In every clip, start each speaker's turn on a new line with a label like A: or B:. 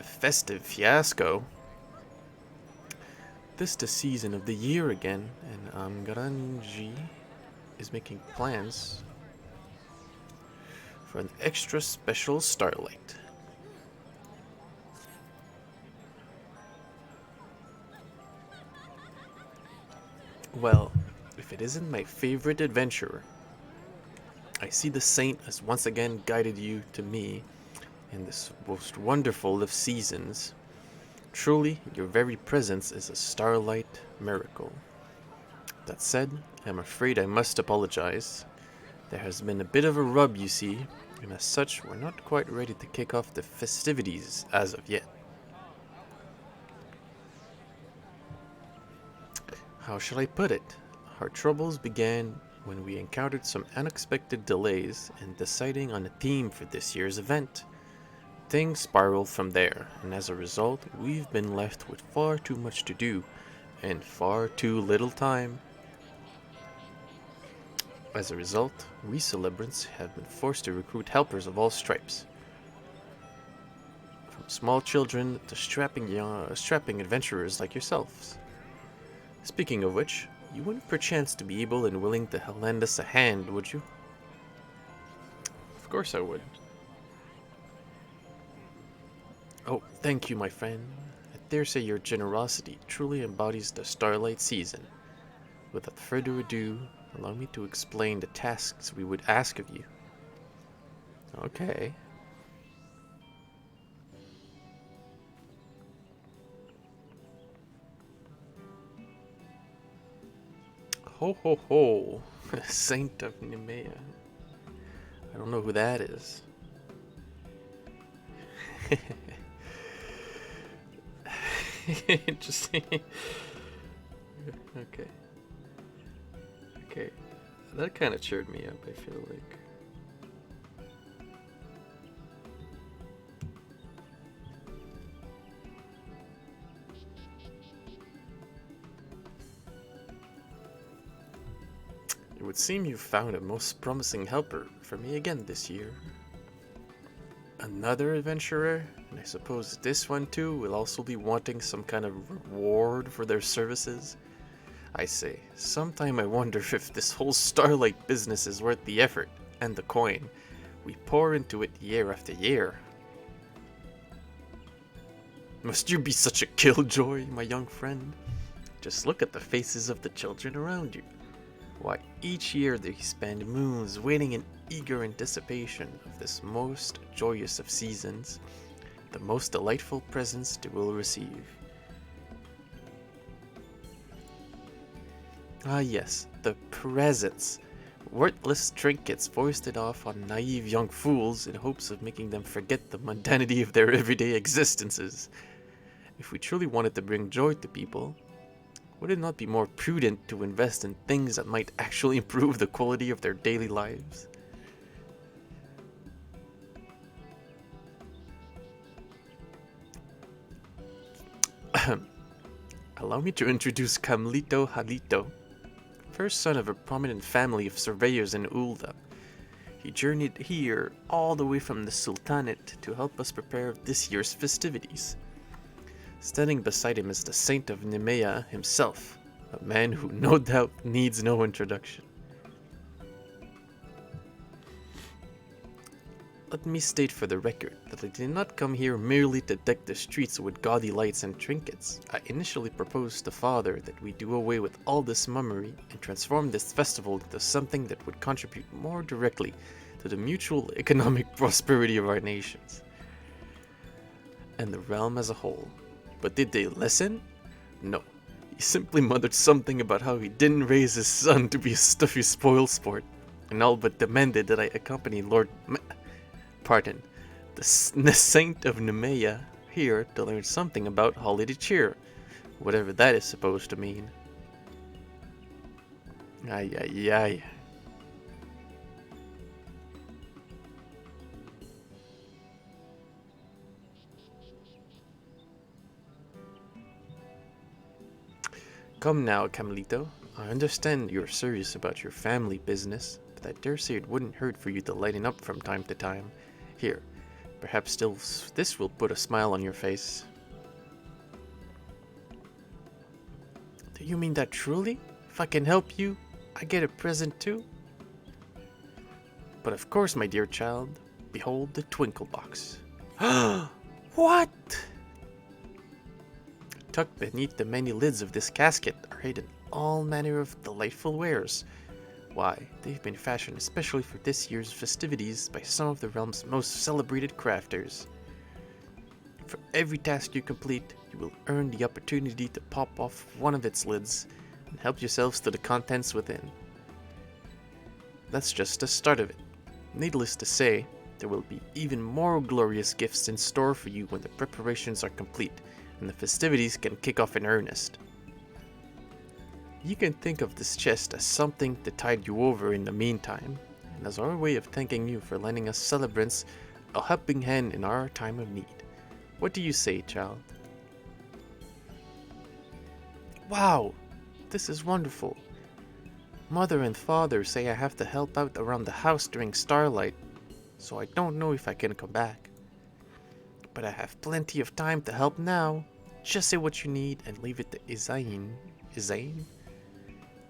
A: A festive fiasco? This the season of the year again, and Amgranji is making plans for an extra special Starlight. Well, if it isn't my favorite adventurer, I see the saint has once again guided you to me in this most wonderful of seasons. Truly, your very presence is a starlight miracle. That said, I'm afraid I must apologize. There has been a bit of a rub, you see, and as such, we're not quite ready to kick off the festivities as of yet. How shall I put it? Our troubles began when we encountered some unexpected delays in deciding on a theme for this year's event. Things spiraled from there, and as a result, we've been left with far too much to do and far too little time. As a result, we celebrants have been forced to recruit helpers of all stripes, from small children to strapping adventurers like yourselves. Speaking of which, you wouldn't perchance to be able and willing to lend us a hand, would you? Of course I would. Oh, thank you, my friend. I dare say your generosity truly embodies the Starlight season. Without further ado, allow me to explain the tasks we would ask of you. Okay. Ho ho ho! Saint of Nemea. I don't know who that is. Interesting. Okay. Okay. That kind of cheered me up, I feel like. It would seem you found a most promising helper for me again this year. Another adventurer, and I suppose this one too will also be wanting some kind of reward for their services. I say, sometime I wonder if this whole Starlight business is worth the effort and the coin we pour into it year after year. Must you be such a killjoy, my young friend? Just look at the faces of the children around you. Why, each year they spend moons waiting in eager anticipation of this most joyous of seasons, the most delightful presents they will receive. Ah yes, the presents. Worthless trinkets foisted off on naive young fools in hopes of making them forget the mundanity of their everyday existences. If we truly wanted to bring joy to people, would it not be more prudent to invest in things that might actually improve the quality of their daily lives? Allow me to introduce Camlito Halito, first son of a prominent family of surveyors in Ulda. He journeyed here all the way from the Sultanate to help us prepare this year's festivities. Standing beside him is the Saint of Nemea himself, a man who no doubt needs no introduction. Let me state for the record that I did not come here merely to deck the streets with gaudy lights and trinkets. I initially proposed to Father that we do away with all this mummery and transform this festival into something that would contribute more directly to the mutual economic prosperity of our nations and the realm as a whole. But did they listen? No. He simply muttered something about how he didn't raise his son to be a stuffy spoilsport, and all but demanded that I accompany the Saint of Nemea here to learn something about holiday cheer, whatever that is supposed to mean. Ay ay ay. Come now, Camilito. I understand you're serious about your family business, but I dare say it wouldn't hurt for you to lighten up from time to time. Here, Perhaps this will put a smile on your face. Do you mean that truly? If I can help you, I get a present too? But of course, my dear child, behold the twinkle box. What? Tucked beneath the many lids of this casket are hidden all manner of delightful wares. Why, they've been fashioned especially for this year's festivities by some of the realm's most celebrated crafters. For every task you complete, you will earn the opportunity to pop off one of its lids and help yourselves to the contents within. That's just the start of it. Needless to say, there will be even more glorious gifts in store for you when the preparations are complete and the festivities can kick off in earnest. You can think of this chest as something to tide you over in the meantime, and as our way of thanking you for lending us celebrants a helping hand in our time of need. What do you say, child? Wow, this is wonderful. Mother and father say I have to help out around the house during Starlight, so I don't know if I can come back. But I have plenty of time to help now. Just say what you need and leave it to Isain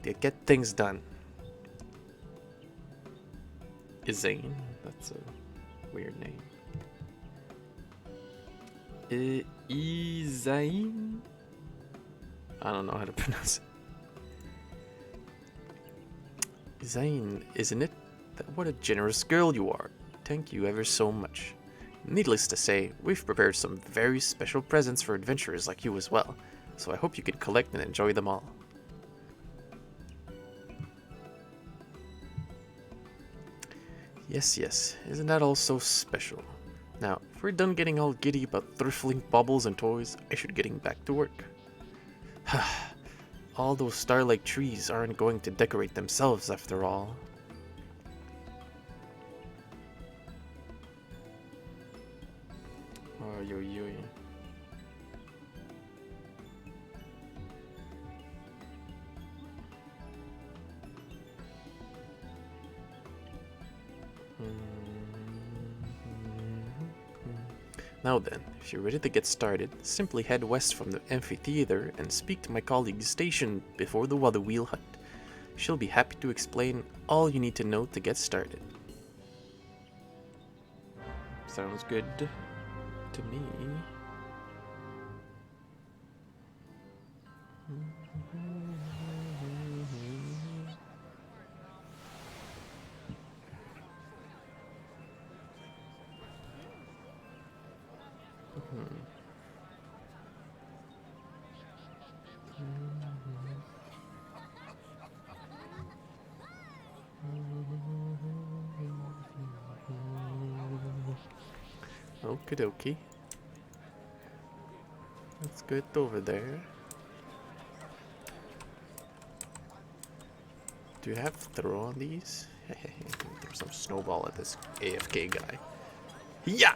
A: to get things done. Isain? That's a weird name. Isain? I don't know how to pronounce it. Isain, isn't it? What a generous girl you are. Thank you ever so much. Needless to say, we've prepared some very special presents for adventurers like you as well, so I hope you can collect and enjoy them all. Yes, yes, isn't that all so special? Now, if we're done getting all giddy about thrifling baubles and toys, I should getting back to work. All those starlight trees aren't going to decorate themselves after all. Oy, oy, oy. Now then, if you're ready to get started, simply head west from the amphitheater and speak to my colleague stationed before the Water Wheel Hut. She'll be happy to explain all you need to know to get started. Sounds good to me. Okie dokie. Let's get over there. Do you have to throw on these? Throw some snowball at this AFK guy. Yeah!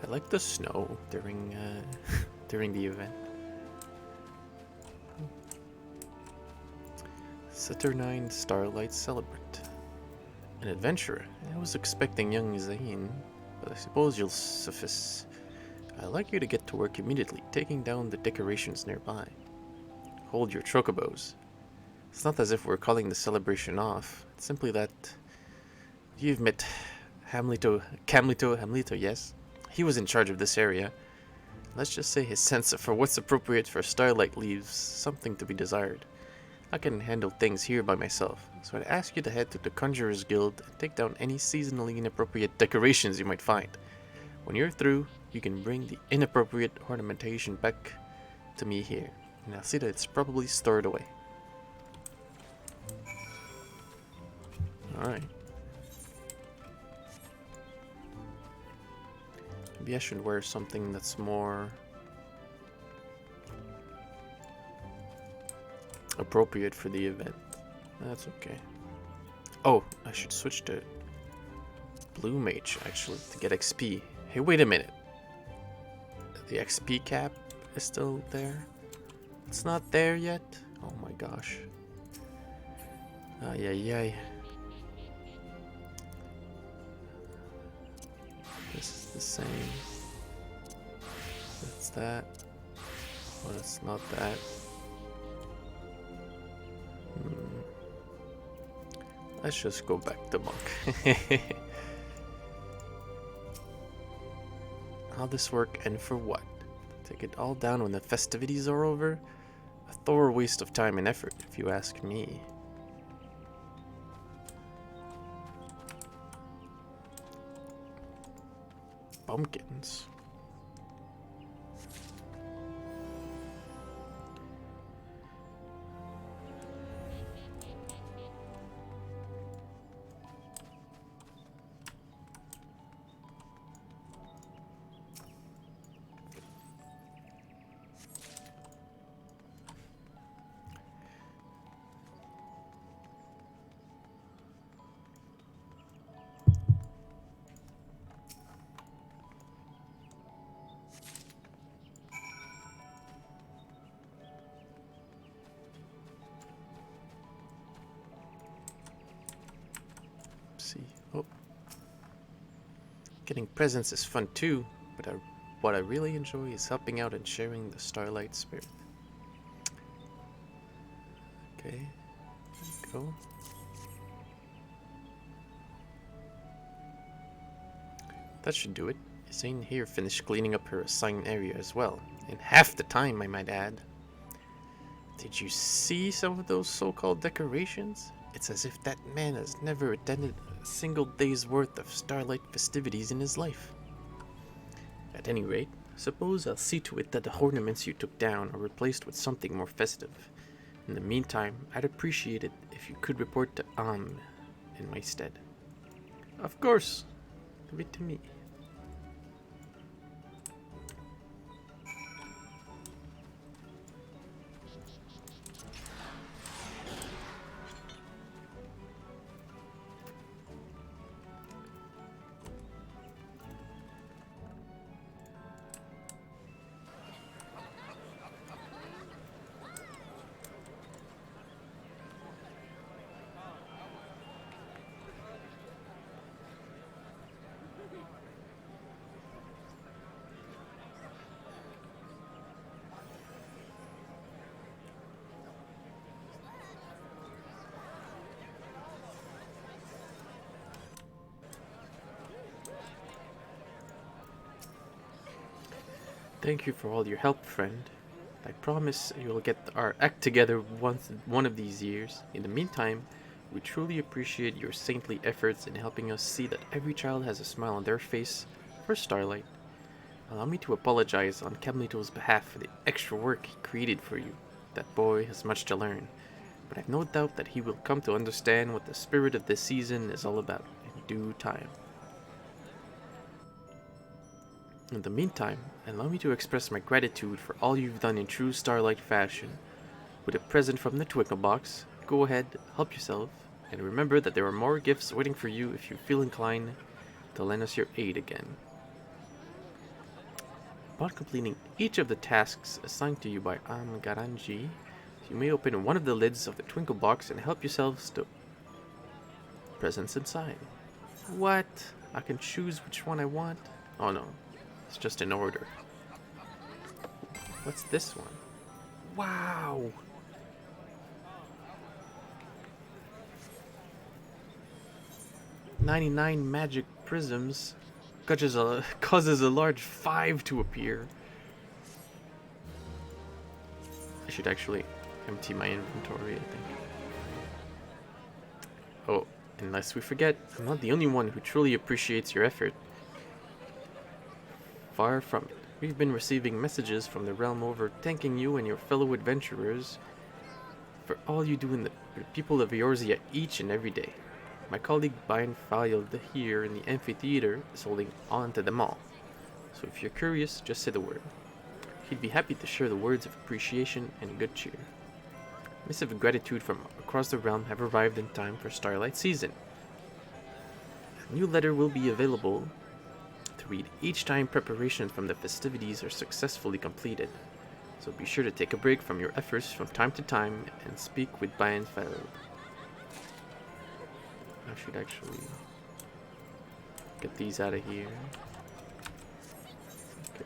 A: I like the snow during during the event. Saturnine Starlight Celebration. An adventurer. I was expecting young Zain, but I suppose you'll suffice. I'd like you to get to work immediately, taking down the decorations nearby. Hold your chocobos. It's not as if we're calling the celebration off. It's simply that you've met Camlito, yes? He was in charge of this area. Let's just say his sense for what's appropriate for Starlight leaves something to be desired. I can handle things here by myself, so I'd ask you to head to the Conjurer's Guild and take down any seasonally inappropriate decorations you might find. When you're through, you can bring the inappropriate ornamentation back to me here, and I'll see that it's properly stored away. Alright. Maybe I should wear something that's more appropriate for the event. That's okay. Oh, I should switch to Blue Mage actually to get XP. Hey, wait a minute. The XP cap is still there. It's not there yet. Oh my gosh. Ay ay ay. This is the same. That's that. Oh, that's not that. Let's just go back to monk. How'd this work and for what? Take it all down when the festivities are over? A thorough waste of time and effort, if you ask me. Pumpkins. See. Oh. Getting presents is fun too, but what I really enjoy is helping out and sharing the Starlight spirit. Okay. There you go. That should do it. Ysaine here finished cleaning up her assigned area as well. In half the time, I might add. Did you see some of those so-called decorations? It's as if that man has never attended a single day's worth of Starlight festivities in his life. At any rate, suppose I'll see to it that the ornaments you took down are replaced with something more festive. In the meantime, I'd appreciate it if you could report to in my stead. Of course. Leave it to me. Thank you for all your help, friend. I promise you'll get our act together one of these years. In the meantime, we truly appreciate your saintly efforts in helping us see that every child has a smile on their face for Starlight. Allow me to apologize on Kemlito's behalf for the extra work he created for you. That boy has much to learn, but I've no doubt that he will come to understand what the spirit of this season is all about in due time. In the meantime, allow me to express my gratitude for all you've done in true Starlight fashion. With a present from the Twinkle Box, go ahead, help yourself, and remember that there are more gifts waiting for you if you feel inclined to lend us your aid again. Upon completing each of the tasks assigned to you by Garanji, you may open one of the lids of the Twinkle Box and help yourselves to presents inside. What? I can choose which one I want? Oh no. It's just in order. What's this one? Wow! "99 magic prisms causes a large 5 to appear." I should actually empty my inventory, I think. Oh, unless we forget, I'm not the only one who truly appreciates your effort. Far from it. We've been receiving messages from the realm over thanking you and your fellow adventurers for all you do in the people of Eorzea each and every day. My colleague Beinfeld here in the amphitheater is holding on to them all. So if you're curious, just say the word. He'd be happy to share the words of appreciation and good cheer. Missive of gratitude from across the realm have arrived in time for Starlight season. A new letter will be available read each time preparations from the festivities are successfully completed. So be sure to take a break from your efforts from time to time and speak with Bienfeld. I should actually get these out of here. Okay.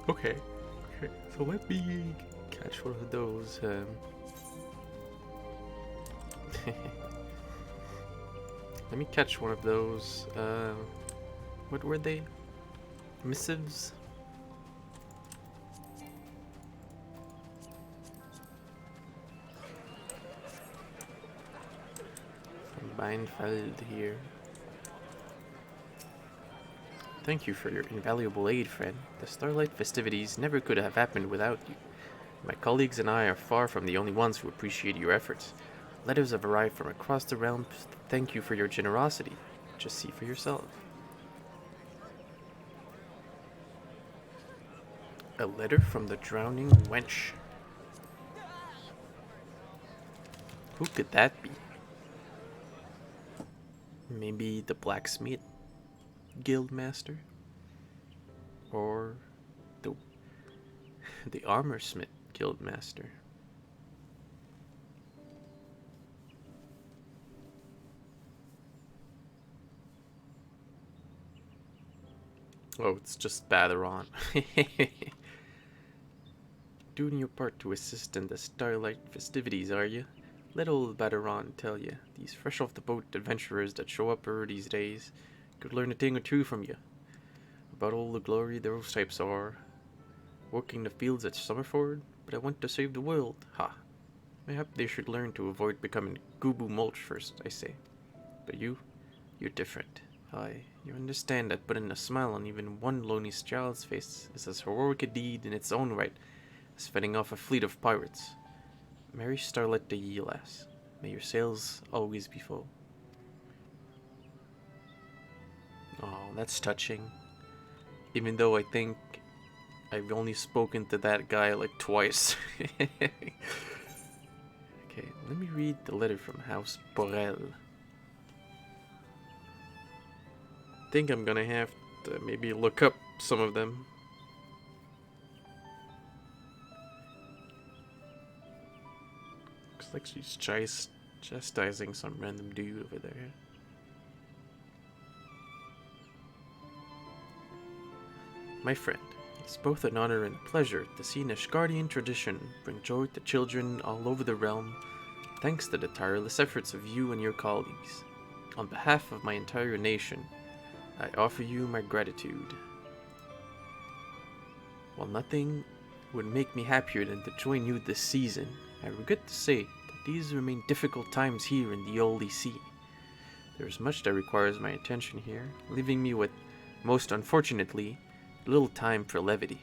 A: Okay. Okay. So let me catch one of those. Let me catch one of those. What were they? Missives? From Bienfeld here. Thank you for your invaluable aid, friend. The Starlight festivities never could have happened without you. My colleagues and I are far from the only ones who appreciate your efforts. Letters have arrived from across the realm to thank you for your generosity. Just see for yourself. A letter from the drowning wench. Who could that be? Maybe the blacksmith guild master? Or the the armorsmith guild master? Oh, it's just Batheron. Doing your part to assist in the Starlight festivities, are you? Let old Baderon tell you, these fresh off the boat adventurers that show up here these days could learn a thing or two from you. About all the glory those types are. Working the fields at Summerford, but I want to save the world. Ha! Mayhap they should learn to avoid becoming Gubu mulch first, I say. But you're different. Aye, you understand that putting a smile on even one lonely child's face is as heroic a deed in its own right as fending off a fleet of pirates. Merry Starlight to ye, lass. May your sails always be full. Oh, that's touching. Even though I think I've only spoken to that guy like twice. Okay, let me read the letter from House Borel. I think I'm gonna have to maybe look up some of them. Looks like she's chastising some random dude over there. My friend, it's both an honor and a pleasure to see Nishgardian tradition bring joy to children all over the realm, thanks to the tireless efforts of you and your colleagues. On behalf of my entire nation, I offer you my gratitude. While nothing would make me happier than to join you this season, I regret to say that these remain difficult times here in the Holy See. There's much that requires my attention here, leaving me with, most unfortunately, little time for levity.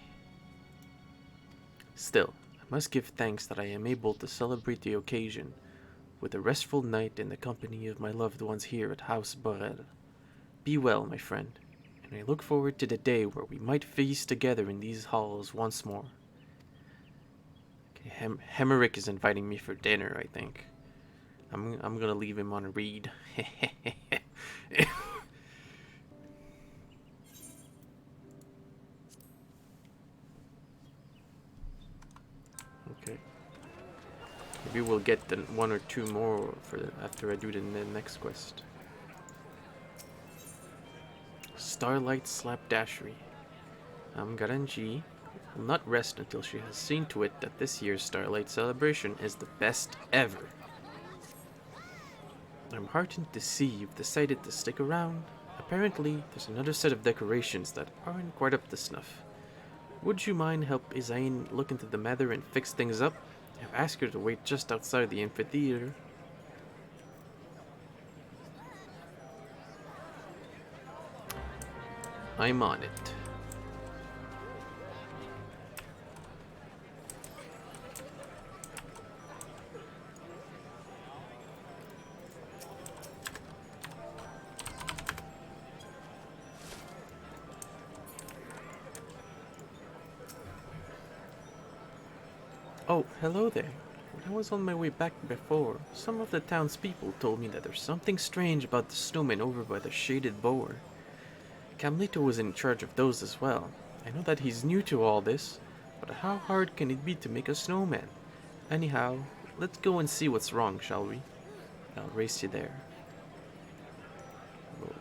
A: Still, I must give thanks that I am able to celebrate the occasion with a restful night in the company of my loved ones here at House Borel. Be well, my friend, and I look forward to the day where we might feast together in these halls once more. Okay, Hemerick is inviting me for dinner, I think. I'm gonna leave him on a read. Okay. Maybe we'll get the one or two more for after I do the next quest. Starlight Slapdashery. Garanji will not rest until she has seen to it that this year's Starlight Celebration is the best ever. I'm heartened to see you've decided to stick around. Apparently, there's another set of decorations that aren't quite up to snuff. Would you mind help Isaine look into the matter and fix things up? I've asked her to wait just outside the amphitheater. I'm on it. Oh, hello there. When I was on my way back before, some of the townspeople told me that there's something strange about the snowman over by the shaded bower. Camlito was in charge of those as well. I know that he's new to all this, but how hard can it be to make a snowman? Anyhow, let's go and see what's wrong, shall we? I'll race you there. Whoa.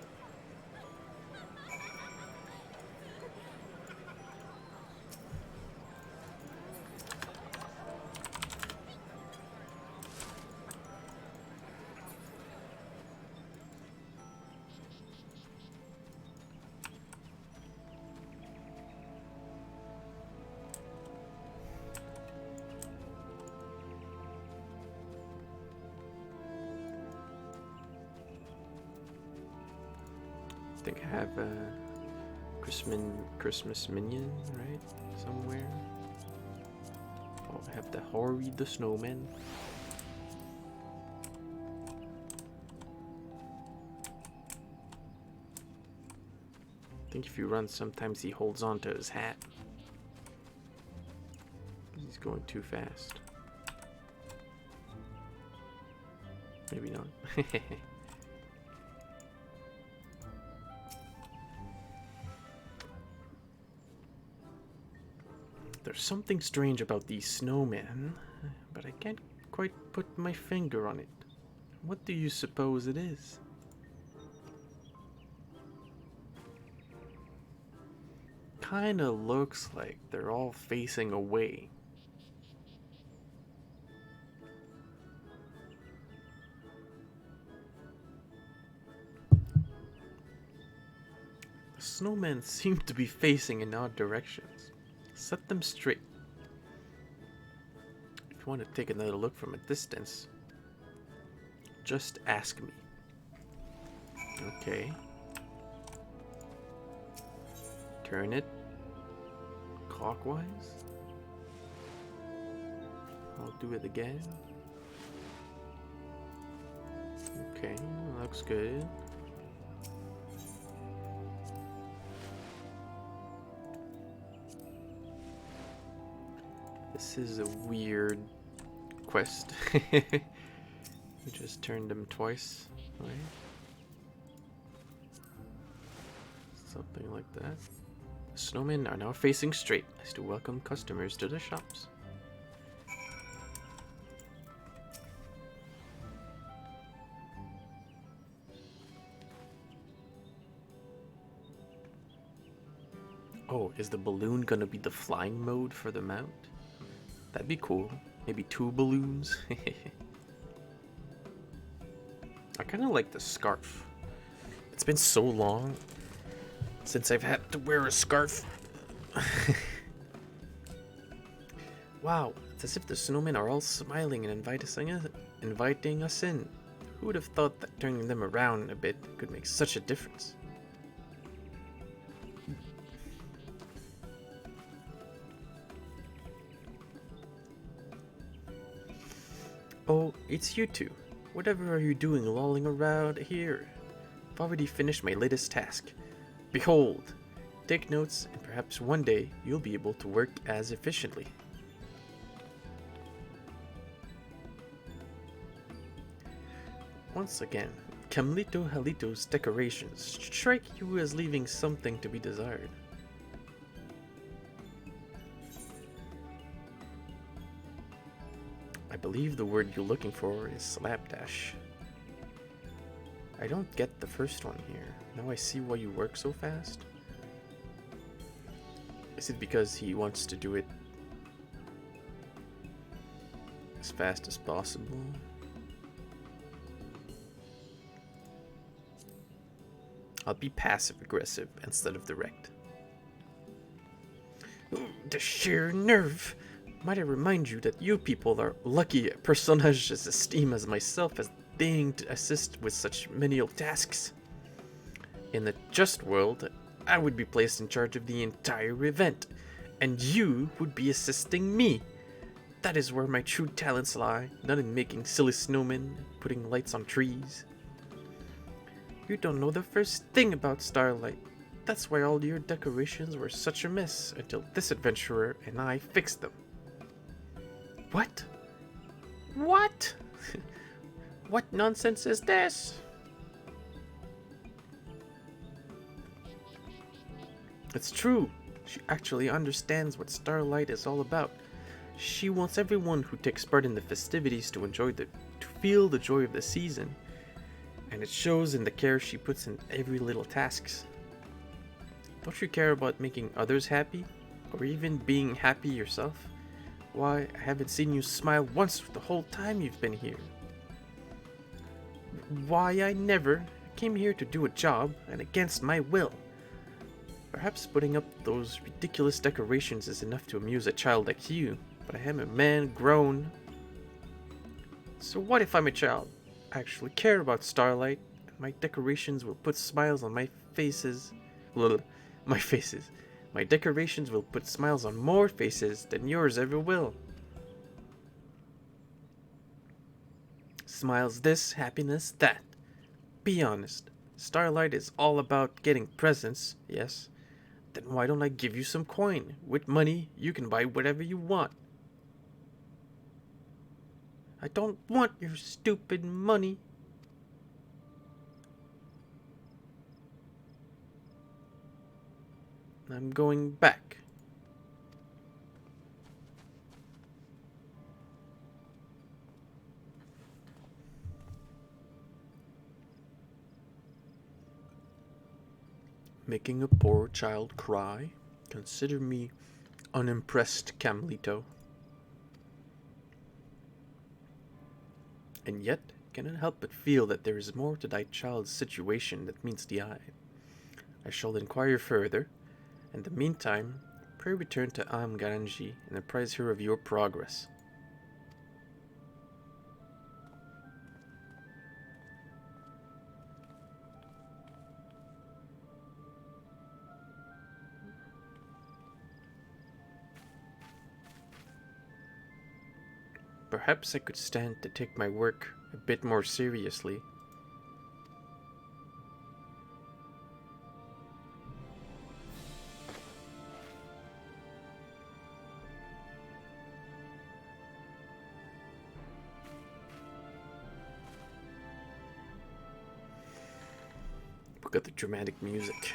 A: I think I have a Christmas minion, right? Somewhere. Oh, I have the Hori the Snowman. I think if you run, sometimes he holds on to his hat. He's going too fast. Maybe not. There's something strange about these snowmen, but I can't quite put my finger on it. What do you suppose it is? Kinda looks like they're all facing away. The snowmen seem to be facing in odd directions. Set them straight. If you want to take another look from a distance, just ask me. Okay. Turn it clockwise. I'll do it again. Okay, looks good. This is a weird quest. You just turned them twice, right? Something like that. The snowmen are now facing straight as to welcome customers to the shops. Oh, is the balloon gonna be the flying mode for the mount? That'd be cool. Maybe 2 balloons. I kind of like the scarf. It's been so long since I've had to wear a scarf. Wow, it's as if the snowmen are all smiling and inviting us in. Who would have thought that turning them around a bit could make such a difference? Oh, it's you two. Whatever are you doing lolling around here? I've already finished my latest task. Behold! Take notes, and perhaps one day you'll be able to work as efficiently. Once again, Camlito Halito's decorations strike you as leaving something to be desired. I believe the word you're looking for is slapdash. I don't get the first one here. Now I see why you work so fast. Is it because he wants to do it as fast as possible? I'll be passive aggressive instead of direct. Ooh, the sheer nerve! Might I remind you that you people are lucky a personage as esteemed as myself as being to assist with such menial tasks. In the just world, I would be placed in charge of the entire event, and you would be assisting me. That is where my true talents lie, not in making silly snowmen, putting lights on trees. You don't know the first thing about Starlight. That's why all your decorations were such a mess until this adventurer and I fixed them. What? What? What nonsense is this? It's true. She actually understands what Starlight is all about. She wants everyone who takes part in the festivities to feel the joy of the season. And it shows in the care she puts in every little tasks. Don't you care about making others happy? Or even being happy yourself? Why, I haven't seen you smile once the whole time you've been here. Why, I never came here to do a job, and against my will. Perhaps putting up those ridiculous decorations is enough to amuse a child like you, but I am a man grown. So what if I'm a child? I actually care about Starlight, and my decorations will put smiles on my faces. My faces. My decorations will put smiles on more faces than yours ever will. Smiles this, happiness that. Be honest. Starlight is all about getting presents, yes? Then why don't I give you some coin? With money, you can buy whatever you want. I don't want your stupid money. I'm going back. Making a poor child cry? Consider me unimpressed, Camlito. And yet, cannot help but feel that there is more to thy child's situation that meets the eye. I shall inquire further. In the meantime, pray return to Garanji and apprise her of your progress. Perhaps I could stand to take my work a bit more seriously. Look at the dramatic music.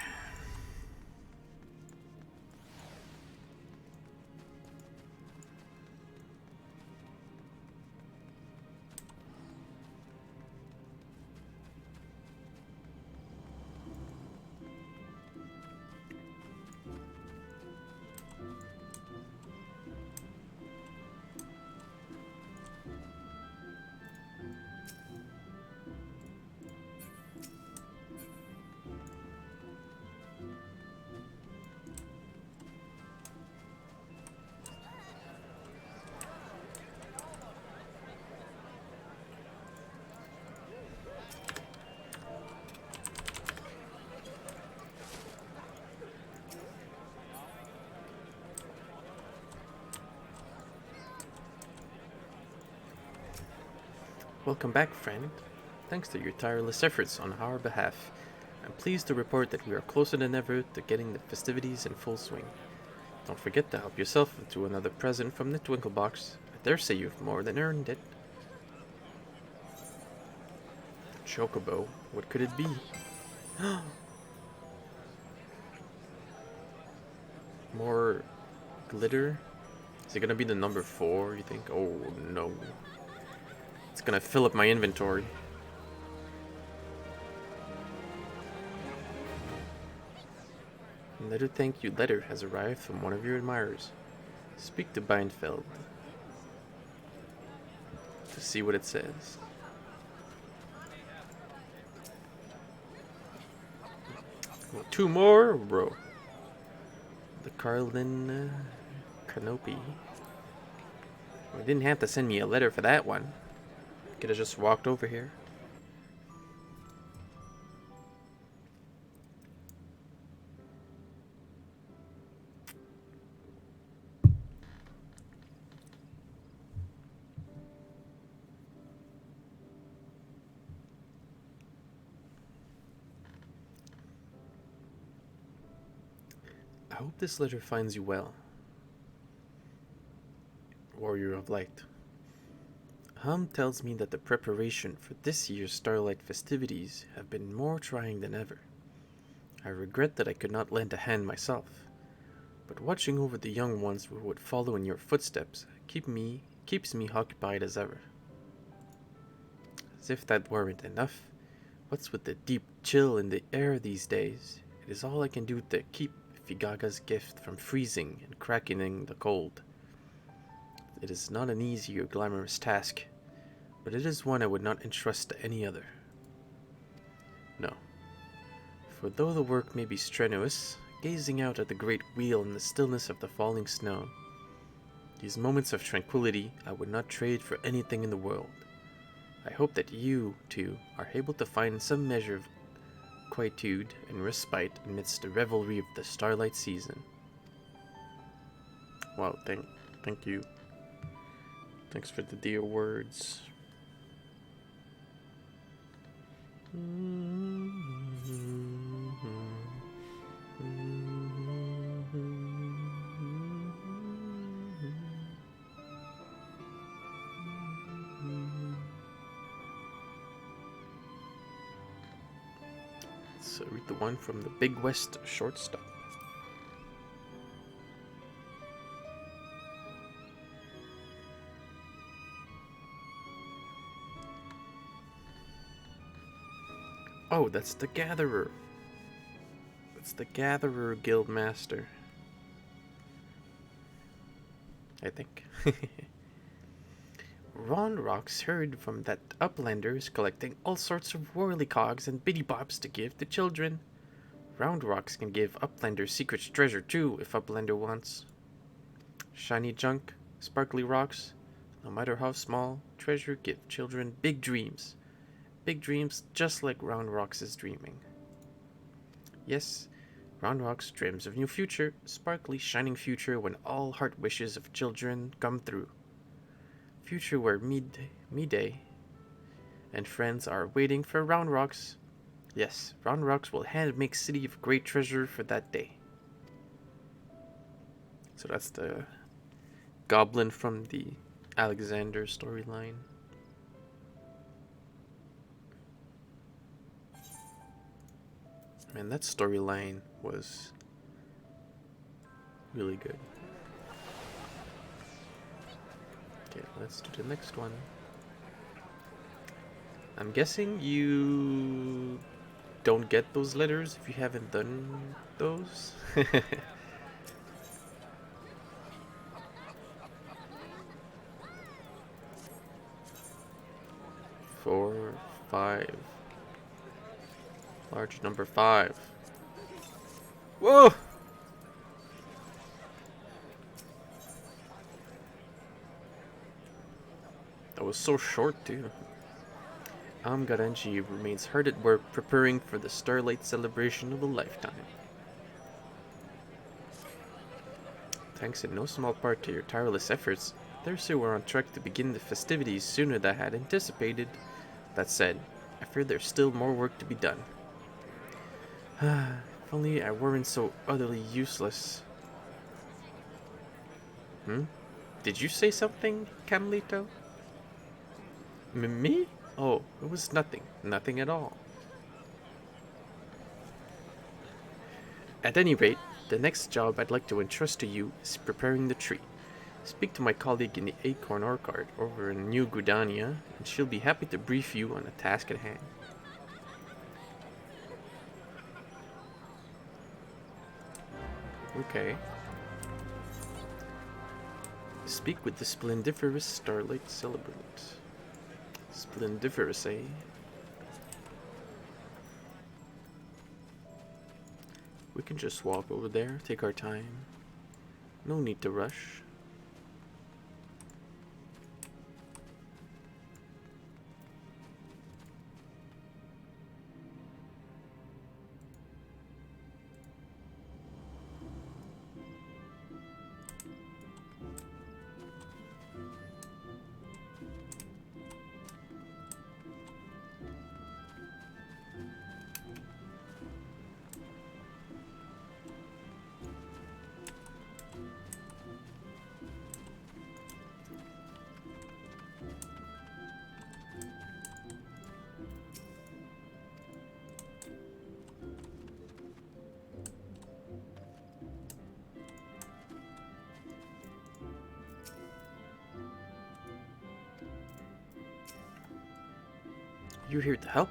A: Welcome back, friend. Thanks to your tireless efforts on our behalf, I'm pleased to report that we are closer than ever to getting the festivities in full swing. Don't forget to help yourself to another present from the Twinkle Box. I dare say you've more than earned it. Chocobo, what could it be? More glitter? Is it gonna be the number 4, you think? Oh no. It's gonna fill up my inventory. Another thank you letter has arrived from one of your admirers. Speak to Beinfeld to see what it says. Well, 2 more, bro. The Carlin Canopy. Well, didn't have to send me a letter for that one. Could have just walked over here. I hope this letter finds you well, Warrior of Light. Hum tells me that the preparation for this year's Starlight festivities have been more trying than ever. I regret that I could not lend a hand myself, but watching over the young ones who would follow in your footsteps keeps me occupied as ever. As if that weren't enough, what's with the deep chill in the air these days? It is all I can do to keep Figaga's gift from freezing and cracking in the cold. It is not an easy or glamorous task, but it is one I would not entrust to any other. No. For though the work may be strenuous, gazing out at the great wheel in the stillness of the falling snow, these moments of tranquility I would not trade for anything in the world. I hope that you, too, are able to find some measure of quietude and respite amidst the revelry of the Starlight season. Wow, thank you. Thanks for the dear words. So read the one from the Big West shortstop. Oh, that's the Gatherer. That's the Gatherer Guild Master. I think. Ron Rocks heard from that Uplander is collecting all sorts of whirly-cogs and biddy-bobs to give to children. Round Rocks can give Uplander secret treasure too, if Uplander wants. Shiny junk, sparkly rocks, no matter how small, treasure give children big dreams. Big dreams just like Round Rocks is dreaming. Yes, Round Rocks dreams of new future, sparkly shining future when all heart wishes of children come through. Future where Midday and friends are waiting for Round Rocks. Yes, Round Rocks will hand make city of great treasure for that day. So that's the goblin from the Alexander storyline. Man, that storyline was really good. Okay, let's do the next one. I'm guessing you don't get those letters if you haven't done those. 4, 5. Large number 5. Whoa! That was so short, too. Amgaranji remains hard at work preparing for the Starlight Celebration of a lifetime. Thanks in no small part to your tireless efforts, Thursday we're on track to begin the festivities sooner than I had anticipated. That said, I fear there's still more work to be done. If only I weren't so utterly useless. Did you say something, Camlito? Me? Oh, it was nothing. Nothing at all. At any rate, the next job I'd like to entrust to you is preparing the tree. Speak to my colleague in the Acorn Orchard over in New Gudania, and she'll be happy to brief you on the task at hand. Okay. Speak with the splendiferous Starlight Celebrant. Splendiferous, eh? We can just walk over there, take our time. No need to rush. You're here to help?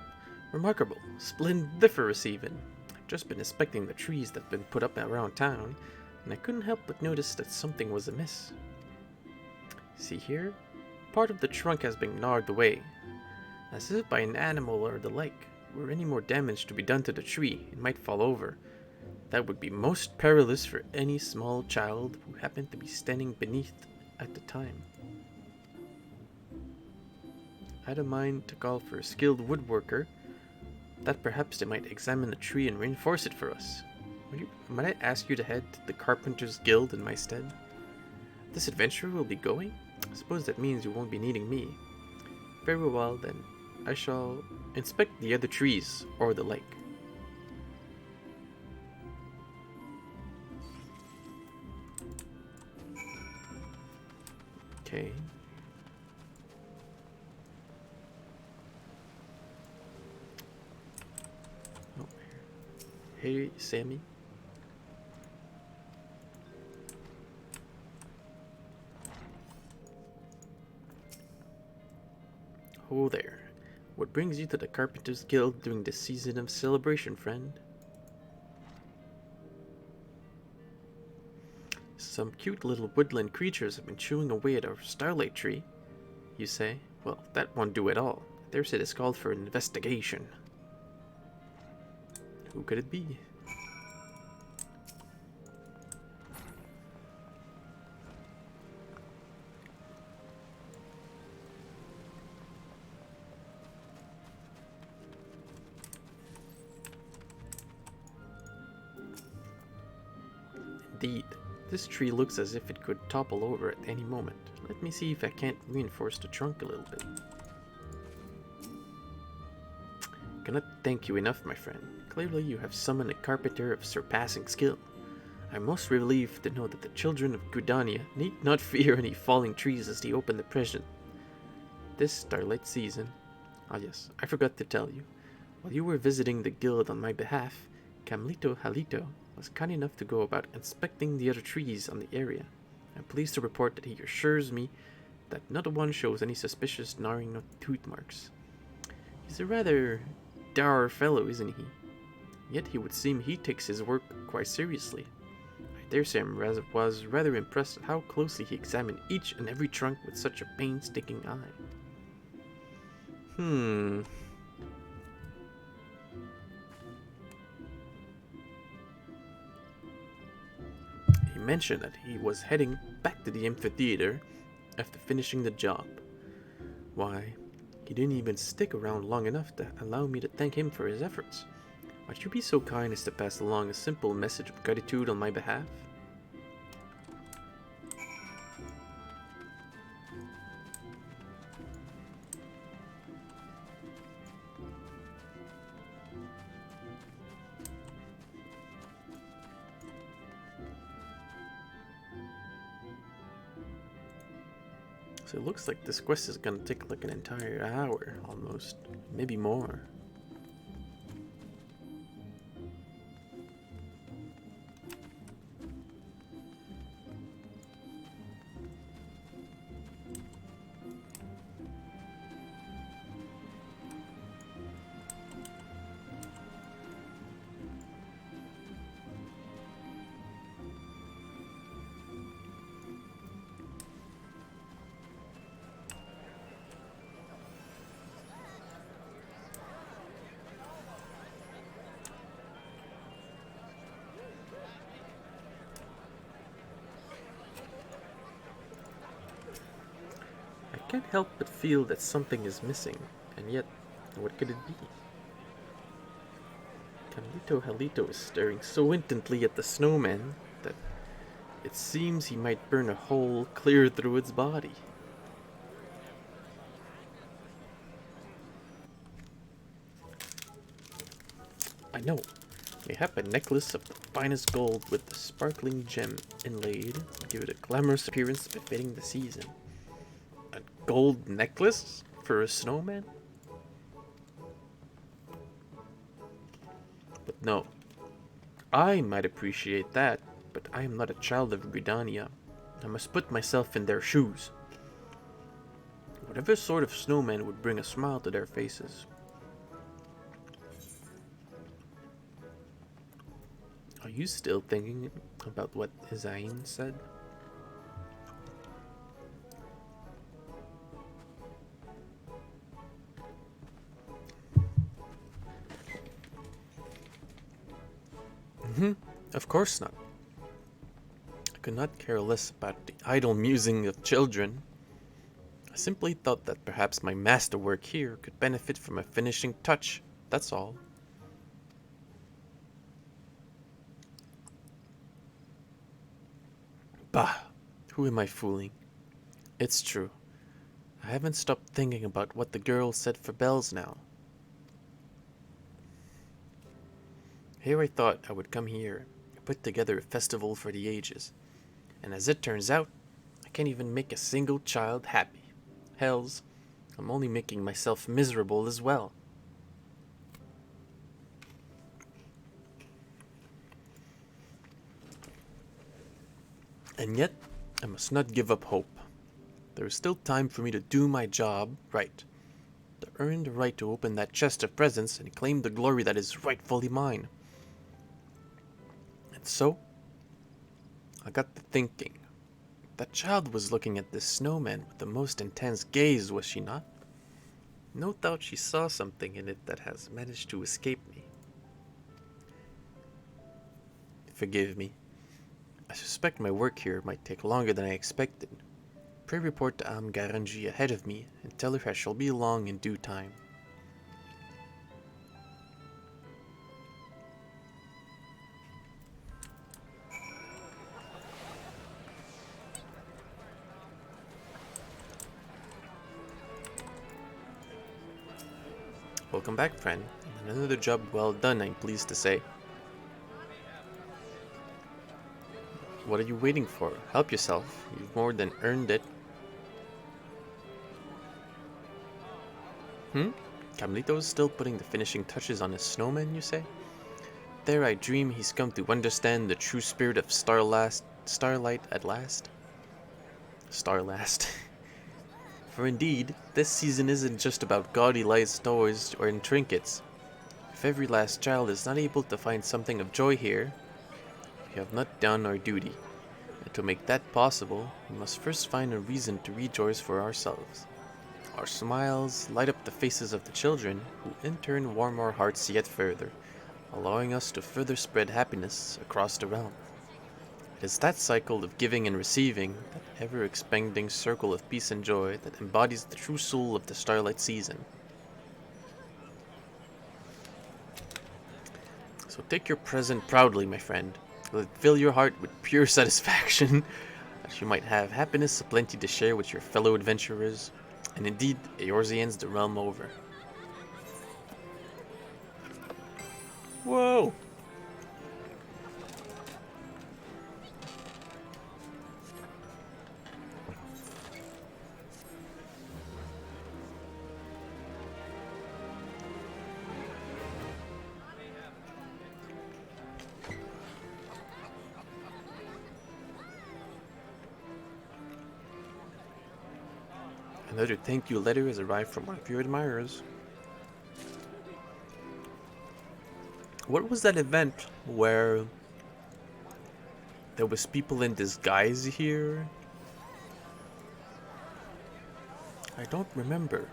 A: Remarkable. Splendiferous, even. I've just been inspecting the trees that have been put up around town, and I couldn't help but notice that something was amiss. See here? Part of the trunk has been gnawed away, as if by an animal or the like. Were any more damage to be done to the tree, it might fall over. That would be most perilous for any small child who happened to be standing beneath at the time. I had a mind to call for a skilled woodworker, that perhaps they might examine the tree and reinforce it for us. Might I ask you to head to the Carpenters Guild in my stead? This adventure will be going? I suppose that means you won't be needing me. Very well then, I shall inspect the other trees, or the like. Okay. Oh. Hey, Sammy. Oh there. What brings you to the Carpenters Guild during this season of celebration, friend? Some cute little woodland creatures have been chewing away at our starlight tree, you say? Well, that won't do at all. I dare say it is called for an investigation. Who could it be? Indeed, this tree looks as if it could topple over at any moment. Let me see if I can't reinforce the trunk a little bit. Cannot thank you enough, my friend. Clearly you have summoned a carpenter of surpassing skill. I'm most relieved to know that the children of Gudania need not fear any falling trees as they open the present. This starlight season. Ah yes, I forgot to tell you. While you were visiting the guild on my behalf, Camlito Halito was kind enough to go about inspecting the other trees on the area. I'm pleased to report that he assures me that not one shows any suspicious gnawing or tooth marks. He's a rather dour fellow, isn't he? Yet he would seem he takes his work quite seriously. I dare say I was rather impressed at how closely he examined each and every trunk with such a painstaking eye. He mentioned that he was heading back to the amphitheater after finishing the job. Why, he didn't even stick around long enough to allow me to thank him for his efforts. Might you be so kind as to pass along a simple message of gratitude on my behalf? So it looks like this quest is gonna take like an entire hour, almost. Maybe more. I can't help but feel that something is missing, and yet, what could it be? Carlito Halito is staring so intently at the snowman that it seems he might burn a hole clear through its body. I know. Mayhap a necklace of the finest gold with the sparkling gem inlaid would give it a glamorous appearance befitting the season. A gold necklace for a snowman? But no. I might appreciate that, but I am not a child of Gridania. I must put myself in their shoes. Whatever sort of snowman would bring a smile to their faces. Are you still thinking about what Izain said? Of course not. I could not care less about the idle musing of children. I simply thought that perhaps my masterwork here could benefit from a finishing touch, that's all. Bah! Who am I fooling? It's true. I haven't stopped thinking about what the girl said for bells now. Here I thought I would come here and put together a festival for the ages. And as it turns out, I can't even make a single child happy. Hells, I'm only making myself miserable as well. And yet, I must not give up hope. There is still time for me to do my job right. To earn the right to open that chest of presents and claim the glory that is rightfully mine. And so, I got to thinking. That child was looking at this snowman with the most intense gaze, was she not? No doubt she saw something in it that has managed to escape me. Forgive me. I suspect my work here might take longer than I expected. Pray report to Am Garanji ahead of me and tell her I shall be along in due time. Welcome back, friend. Another job well done, I'm pleased to say. What are you waiting for? Help yourself. You've more than earned it. Camlito's still putting the finishing touches on his snowman, you say? There I dream he's come to understand the true spirit of Starlight at last. Starlast. For indeed, this season isn't just about gaudy lights, toys, or trinkets. If every last child is not able to find something of joy here, we have not done our duty. And to make that possible, we must first find a reason to rejoice for ourselves. Our smiles light up the faces of the children, who in turn warm our hearts yet further, allowing us to further spread happiness across the realm. It is that cycle of giving and receiving, that ever-expanding circle of peace and joy, that embodies the true soul of the Starlight season. So take your present proudly, my friend. Let it fill your heart with pure satisfaction, that you might have happiness aplenty to share with your fellow adventurers, and indeed, Eorzeans the realm over. Whoa! Another thank you letter has arrived from one of your admirers. What was that event where there was people in disguise here? I don't remember.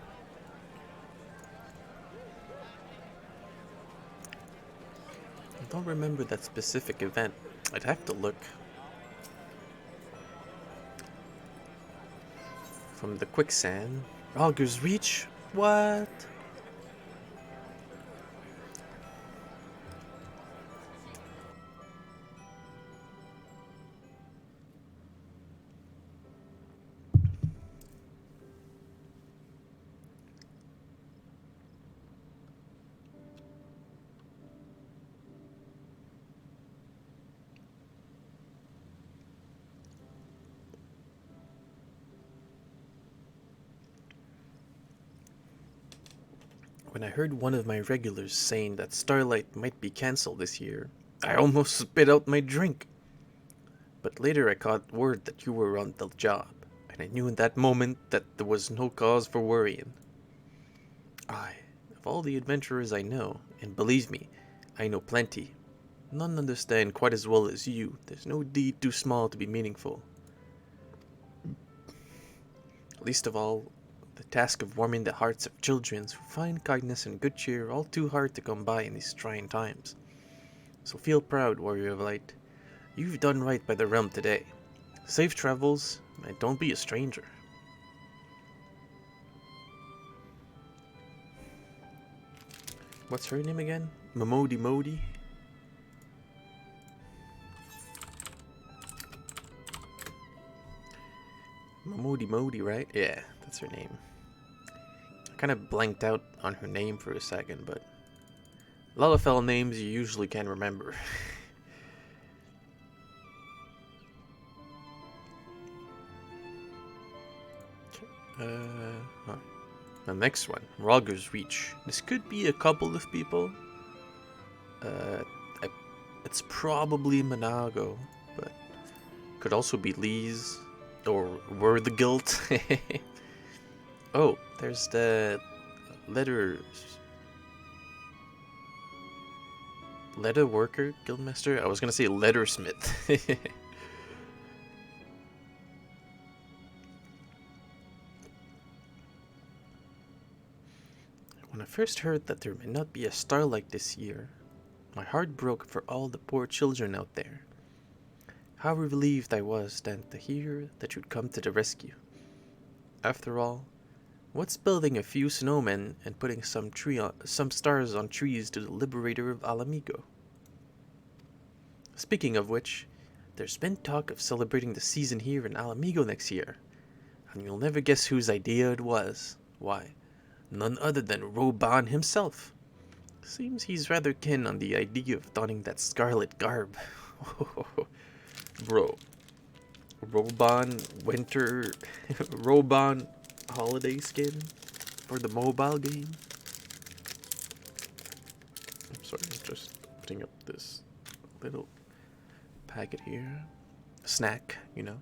A: I don't remember that specific event. I'd have to look. From the quicksand. Rogger's Reach? What? When I heard one of my regulars saying that Starlight might be cancelled this year, I almost spit out my drink. But later I caught word that you were on the job, and I knew in that moment that there was no cause for worrying. Of all the adventurers I know, and believe me, I know plenty, none understand quite as well as you there's no deed too small to be meaningful. Least of all, the task of warming the hearts of children who find kindness and good cheer all too hard to come by in these trying times. So feel proud, Warrior of Light. You've done right by the realm today. Safe travels, and don't be a stranger. What's her name again? Momodi Modi? Momodi Modi, right? Yeah, that's her name. I kind of blanked out on her name for a second, but Lalafell names you usually can remember. Huh. The next one, Rogger's Reach. This could be a couple of people. It's probably Monago, but could also be Lee's or Were the Guild. Oh, there's the letter worker guildmaster. I was gonna say lettersmith. When I first heard that there may not be a Starlight this year, my heart broke for all the poor children out there. How relieved I was then to hear that you'd come to the rescue. After all, what's building a few snowmen and putting some stars on trees to the liberator of Alamigo? Speaking of which, there's been talk of celebrating the season here in Alamigo next year, and you'll never guess whose idea it was. Why, none other than Roban himself. Seems he's rather keen on the idea of donning that scarlet garb. Bro. Roban winter... Roban holiday skin for the mobile game. I'm sorry, I'm just putting up this little packet here. Snack, you know.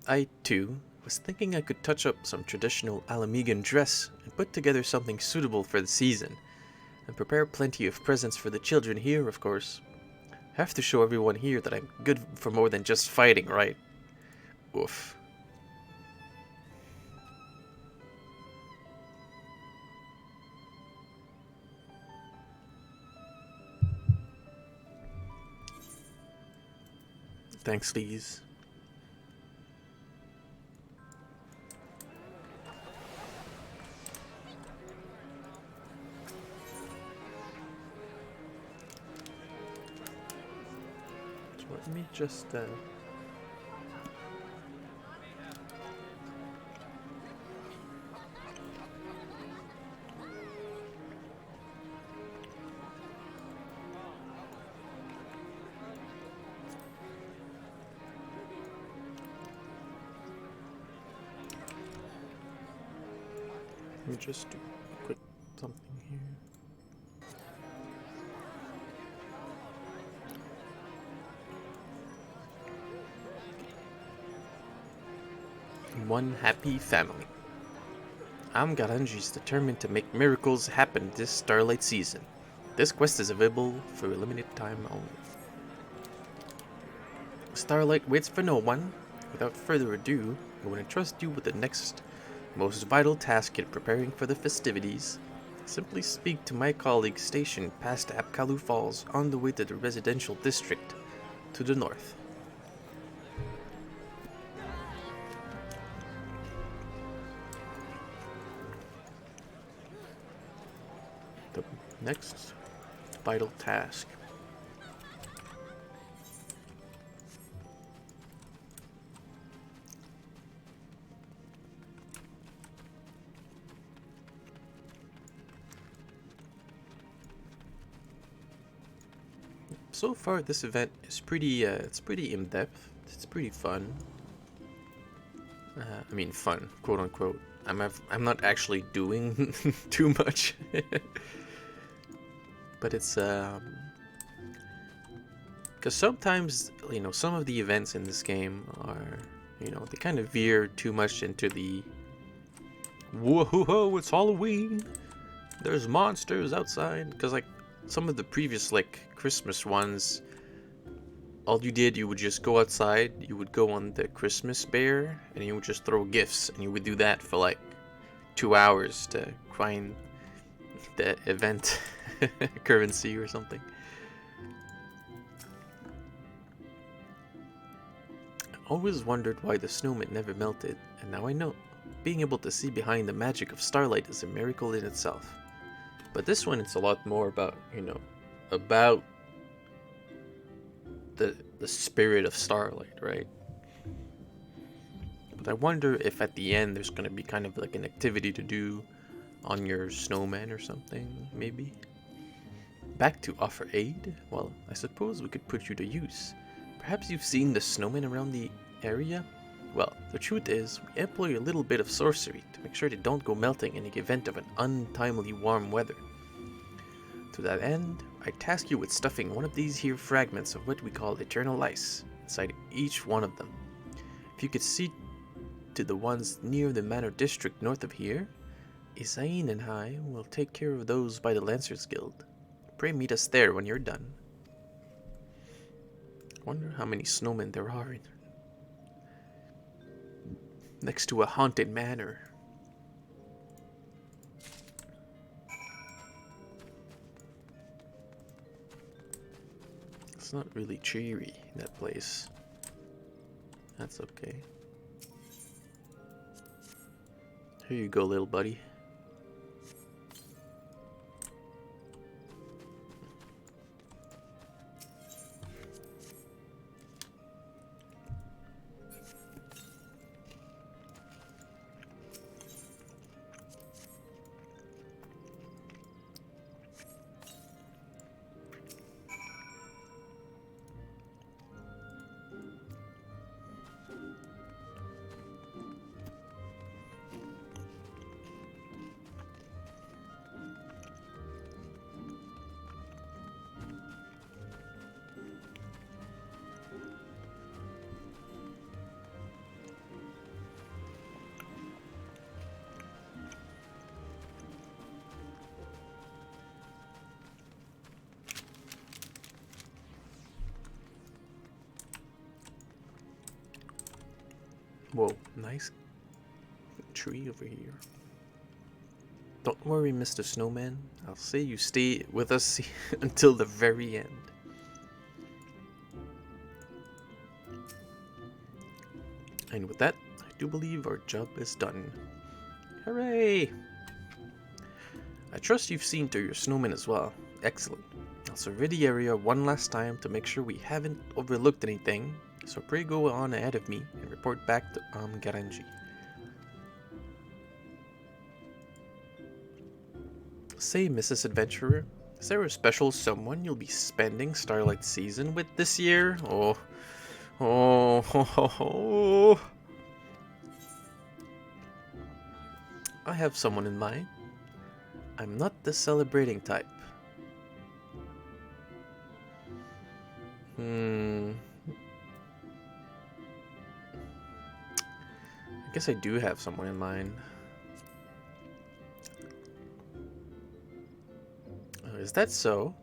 A: I, too, was thinking I could touch up some traditional Alamigan dress and put together something suitable for the season, and prepare plenty of presents for the children here, of course. Have to show everyone here that I'm good for more than just fighting, right? Oof. Thanks, Lees. Let me just do a quick something here. one happy family. Garanji is determined to make miracles happen this Starlight season. This quest is available for a limited time only. Starlight waits for no one. Without further ado, I want to trust you with the next most vital task in preparing for the festivities. Simply speak to my colleague stationed past Apkalu Falls on the way to the residential district to the north. The next vital task. So far, this event is pretty. It's pretty in depth. It's pretty fun. I mean, fun, quote unquote. I'm not actually doing too much, but it's because sometimes some of the events in this game are they kind of veer too much into the whoa, it's Halloween. There's monsters outside. Because like some of the previous like Christmas ones, all you would just go outside, you would go on the Christmas bear, and you would just throw gifts, and you would do that for like 2 hours to find the event currency or something. I always wondered why the snowman never melted, and now I know. Being able to see behind the magic of starlight is a miracle in itself. But this one, it's a lot more about, about the spirit of starlight, right? But I wonder if at the end there's gonna be kind of like an activity to do on your snowman or something, maybe? Back to offer aid? Well, I suppose we could put you to use. Perhaps you've seen the snowmen around the area? Well, the truth is, we employ a little bit of sorcery to make sure they don't go melting in the event of an untimely warm weather. To that end, I task you with stuffing one of these here fragments of what we call eternal ice inside each one of them. If you could see to the ones near the Manor District north of here, Isain and I will take care of those by the Lancers Guild. Pray meet us there when you're done. Wonder how many snowmen there are next to a haunted manor. It's not really cheery, that place. That's okay. Here you go, little buddy. Whoa, nice tree over here. Don't worry, Mr. Snowman. I'll say you stay with us until the very end. And with that, I do believe our job is done. Hooray! I trust you've seen to your snowman as well. Excellent. I'll survey the area one last time to make sure we haven't overlooked anything, so pray go on ahead of me and report back to Garanji. Say, Mrs. Adventurer, is there a special someone you'll be spending Starlight Season with this year? Oh. I have someone in mind. I'm not the celebrating type. I guess I do have someone in mind. Is that so?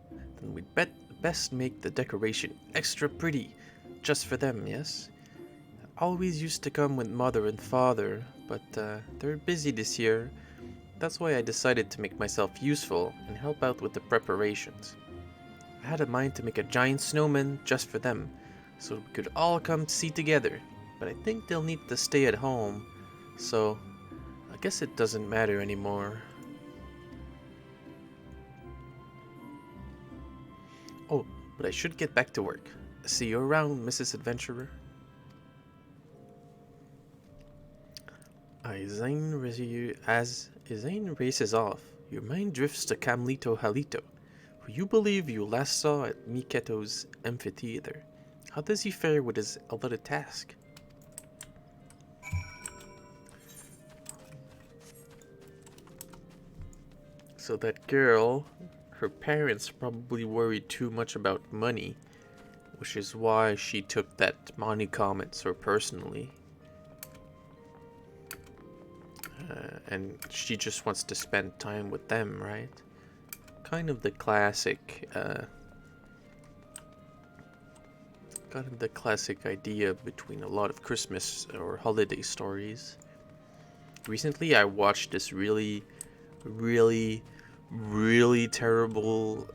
A: Then we'd best make the decoration extra pretty, just for them, yes? Always used to come with mother and father, but they're busy this year. That's why I decided to make myself useful and help out with the preparations. I had a mind to make a giant snowman just for them, so we could all come see together, but I think they'll need to stay at home, so I guess it doesn't matter anymore. Oh, but I should get back to work. See you around, Mrs. Adventurer. As Izain races off, your mind drifts to Camlito Halito, who you believe you last saw at Miketo's amphitheater. How does he fare with his allotted task? So that girl, her parents probably worried too much about money, which is why she took that money comment so personally. And she just wants to spend time with them, right? Kind of the classic, idea between a lot of Christmas or holiday stories. Recently, I watched this really terrible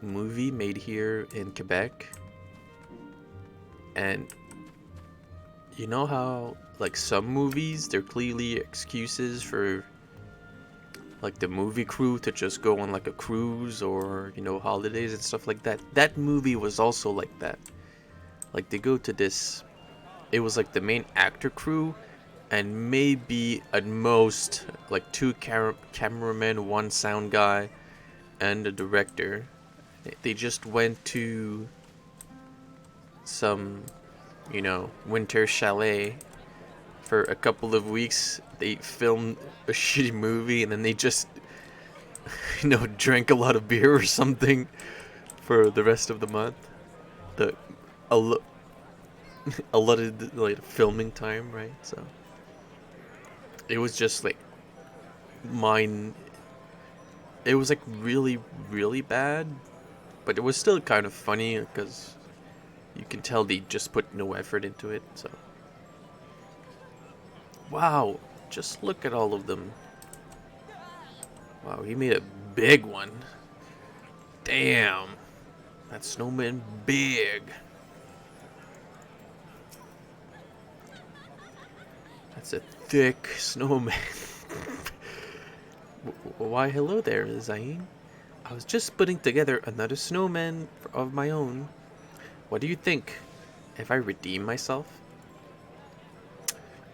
A: movie made here in Quebec, and you know how, like, some movies, they're clearly excuses for, like, the movie crew to just go on, like, a cruise or, you know, holidays and stuff like that. That movie was also like that. Like, they go to this... It was, like, the main actor crew and maybe, at most, like, two cameramen, one sound guy, and the director. They just went to some, you know, winter chalet for a couple of weeks. They filmed a shitty movie and then they just, you know, drank a lot of beer or something for the rest of the month. The a lot of like filming time, right? So it was just like mine. It was like really bad, but it was still kind of funny because you can tell they just put no effort into it. So wow, just look at all of them. Wow, he made a big one. Damn, that snowman big. That's a thick snowman. Why, hello there, Zain. I was just putting together another snowman of my own. What do you think? Have I redeemed myself?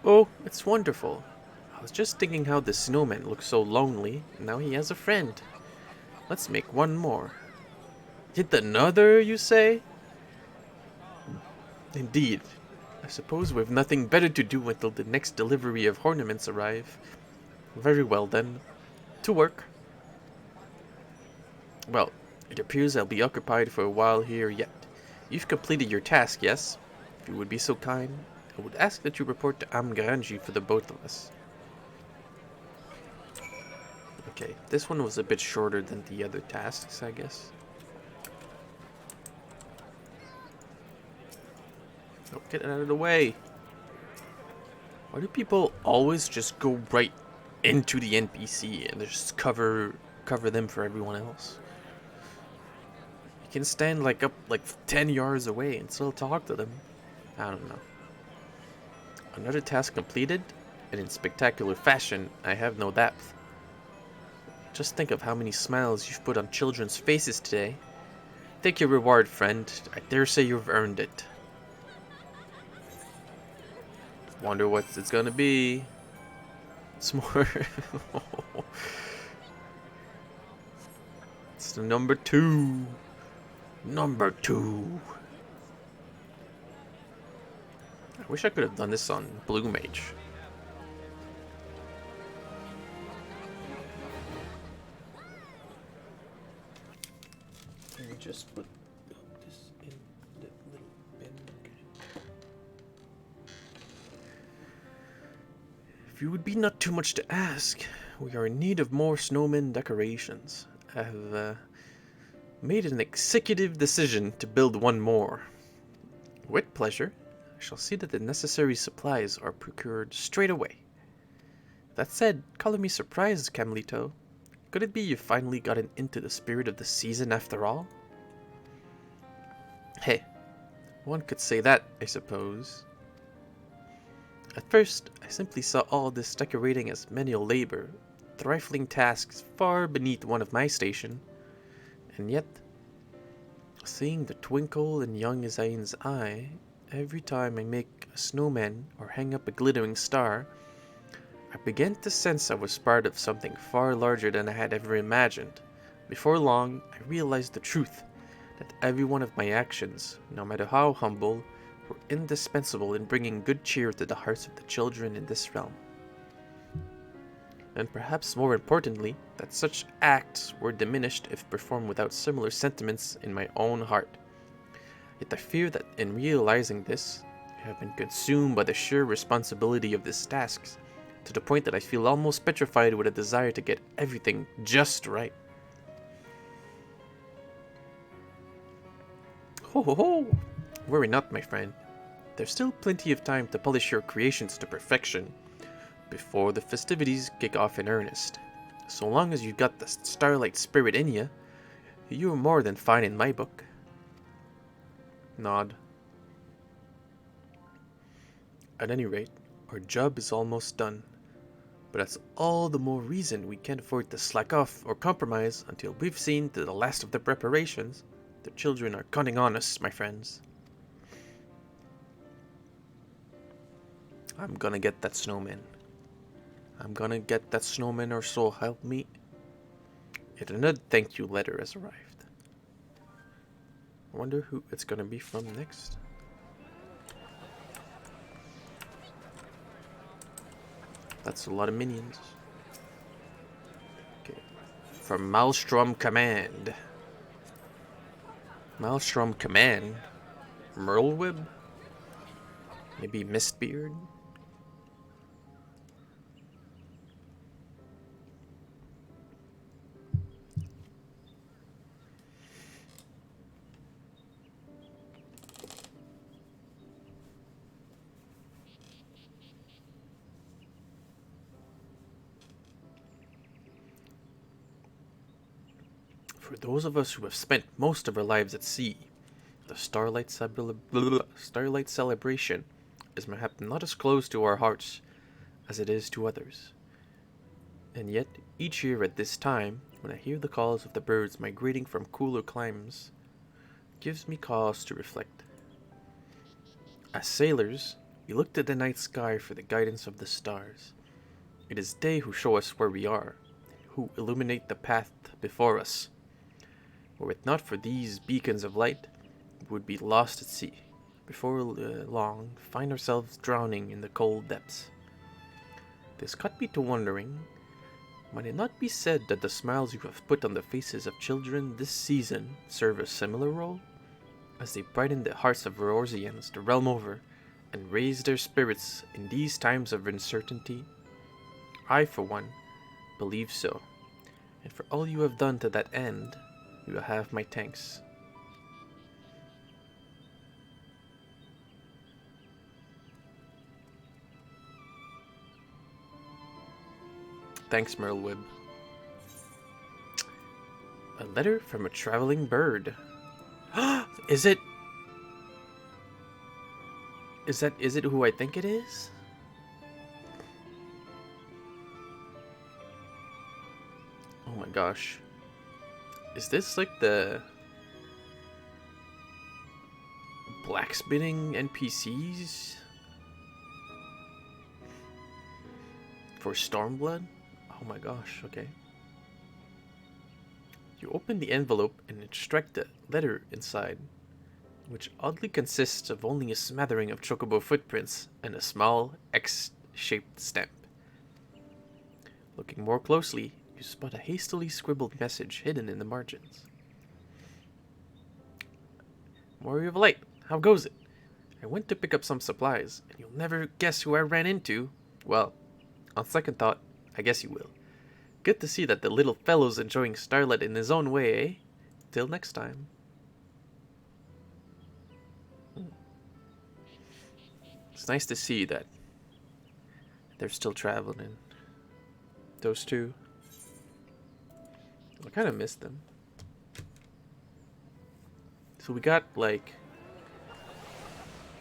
A: Oh, it's wonderful. I was just thinking how the snowman looks so lonely. Now he has a friend. Let's make one more. Yet another, you say? Indeed. I suppose we've nothing better to do until the next delivery of ornaments arrive. Very well then. To work. Well, it appears I'll be occupied for a while here yet. You've completed your task, yes? If you would be so kind, I would ask that you report to Amgaranji for the both of us. Okay, this one was a bit shorter than the other tasks, I guess. Oh, get it out of the way. Why do people always just go right into the NPC and just cover them for everyone else? You can stand like up like 10 yards away and still talk to them. I don't know. Another task completed, and in spectacular fashion, I have no depth. Just think of how many smiles you've put on children's faces today. Take your reward, friend. I dare say you've earned it. Wonder what it's gonna be. It's more. It's the number 2. Number 2. I wish I could have done this on Blue Mage. Let me just put this in the little bin. If you would be not too much to ask, we are in need of more snowman decorations. I have made an executive decision to build one more. With pleasure, I shall see that the necessary supplies are procured straight away. That said, color me surprised, Camlito. Could it be you finally gotten into the spirit of the season after all? Hey, one could say that, I suppose. At first, I simply saw all this decorating as menial labor, trifling tasks far beneath one of my station. And yet, seeing the twinkle in young Zain's eye every time I make a snowman or hang up a glittering star, I began to sense I was part of something far larger than I had ever imagined. Before long, I realized the truth, that every one of my actions, no matter how humble, were indispensable in bringing good cheer to the hearts of the children in this realm. And perhaps more importantly, that such acts were diminished if performed without similar sentiments in my own heart. Yet I fear that in realizing this, I have been consumed by the sheer responsibility of this task, to the point that I feel almost petrified with a desire to get everything just right. Ho ho ho! Worry not, my friend. There's still plenty of time to polish your creations to perfection before the festivities kick off in earnest. So long as you've got the Starlight spirit in you, you're more than fine in my book. Nod. At any rate, our job is almost done. But that's all the more reason we can't afford to slack off or compromise until we've seen to the last of the preparations. The children are counting on us, my friends. I'm gonna get that snowman. I'm gonna get that snowman, or so help me. Yet another thank you letter has arrived. I wonder who it's gonna be from next. That's a lot of minions. Okay. From Maelstrom Command. Maelstrom Command? Merlwib? Maybe Mistbeard? For those of us who have spent most of our lives at sea, the Starlight Celebration is perhaps not as close to our hearts as it is to others. And yet, each year at this time, when I hear the calls of the birds migrating from cooler climes, it gives me cause to reflect. As sailors, we look to the night sky for the guidance of the stars. It is they who show us where we are, who illuminate the path before us. Were it not for these beacons of light, we would be lost at sea. Before long, find ourselves drowning in the cold depths. This got me to wondering, might it not be said that the smiles you have put on the faces of children this season serve a similar role? As they brighten the hearts of Rorzians the realm over, and raise their spirits in these times of uncertainty? I, for one, believe so, and for all you have done to that end, you will have my thanks. Thanks, Merlwib. A letter from a traveling bird. Is it who I think it is? Oh my gosh. Is this like the blacksmithing NPCs for Stormblood? Oh my gosh, okay. You open the envelope and extract the letter inside, which oddly consists of only a smattering of chocobo footprints and a small X-shaped stamp. Looking more closely, you spot a hastily scribbled message hidden in the margins. Warrior of Light, how goes it? I went to pick up some supplies, and you'll never guess who I ran into. Well, On second thought, I guess you will. Good to see that the little fellow's enjoying Starlight in his own way, eh? Till next time. It's nice to see that they're still traveling. Those two. I kind of missed them. So we got like...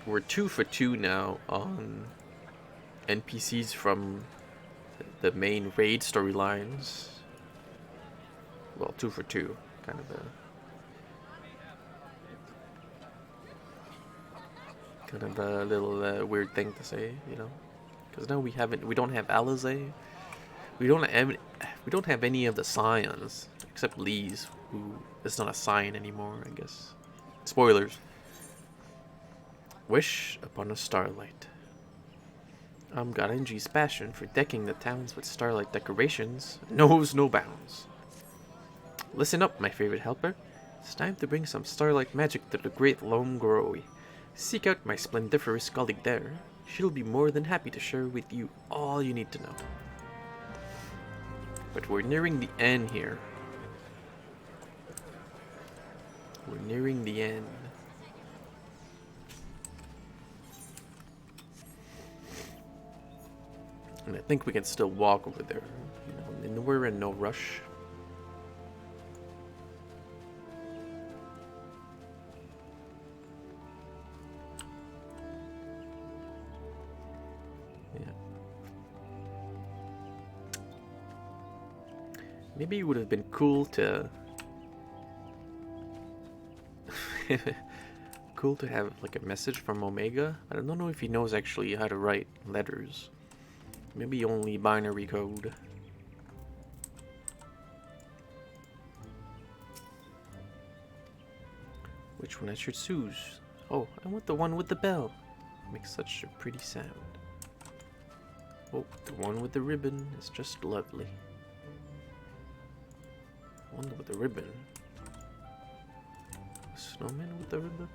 A: We're 2 for 2 now on NPCs from the main raid storylines. Well, 2 for 2. Kind of a little weird thing to say, you know, because now we don't have Alizé, we don't have any of the scions except Lee's, who is not a scion anymore, I guess. Spoilers. Wish upon a starlight. Garanji's passion for decking the towns with starlight decorations knows no bounds. Listen up, my favorite helper. It's time to bring some starlight magic to the great Lone Groi. Seek out my splendiferous colleague there. She'll be more than happy to share with you all you need to know. But we're nearing the end here. We're nearing the end. And I think we can still walk over there. You know, and we're in no rush. Maybe it would have been cool to have like a message from Omega. I don't know if he knows actually how to write letters. Maybe only binary code. Which one I should choose? Oh, I want the one with the bell. It makes such a pretty sound. Oh, the one with the ribbon is just lovely. One with the ribbon. A snowman with the ribbon?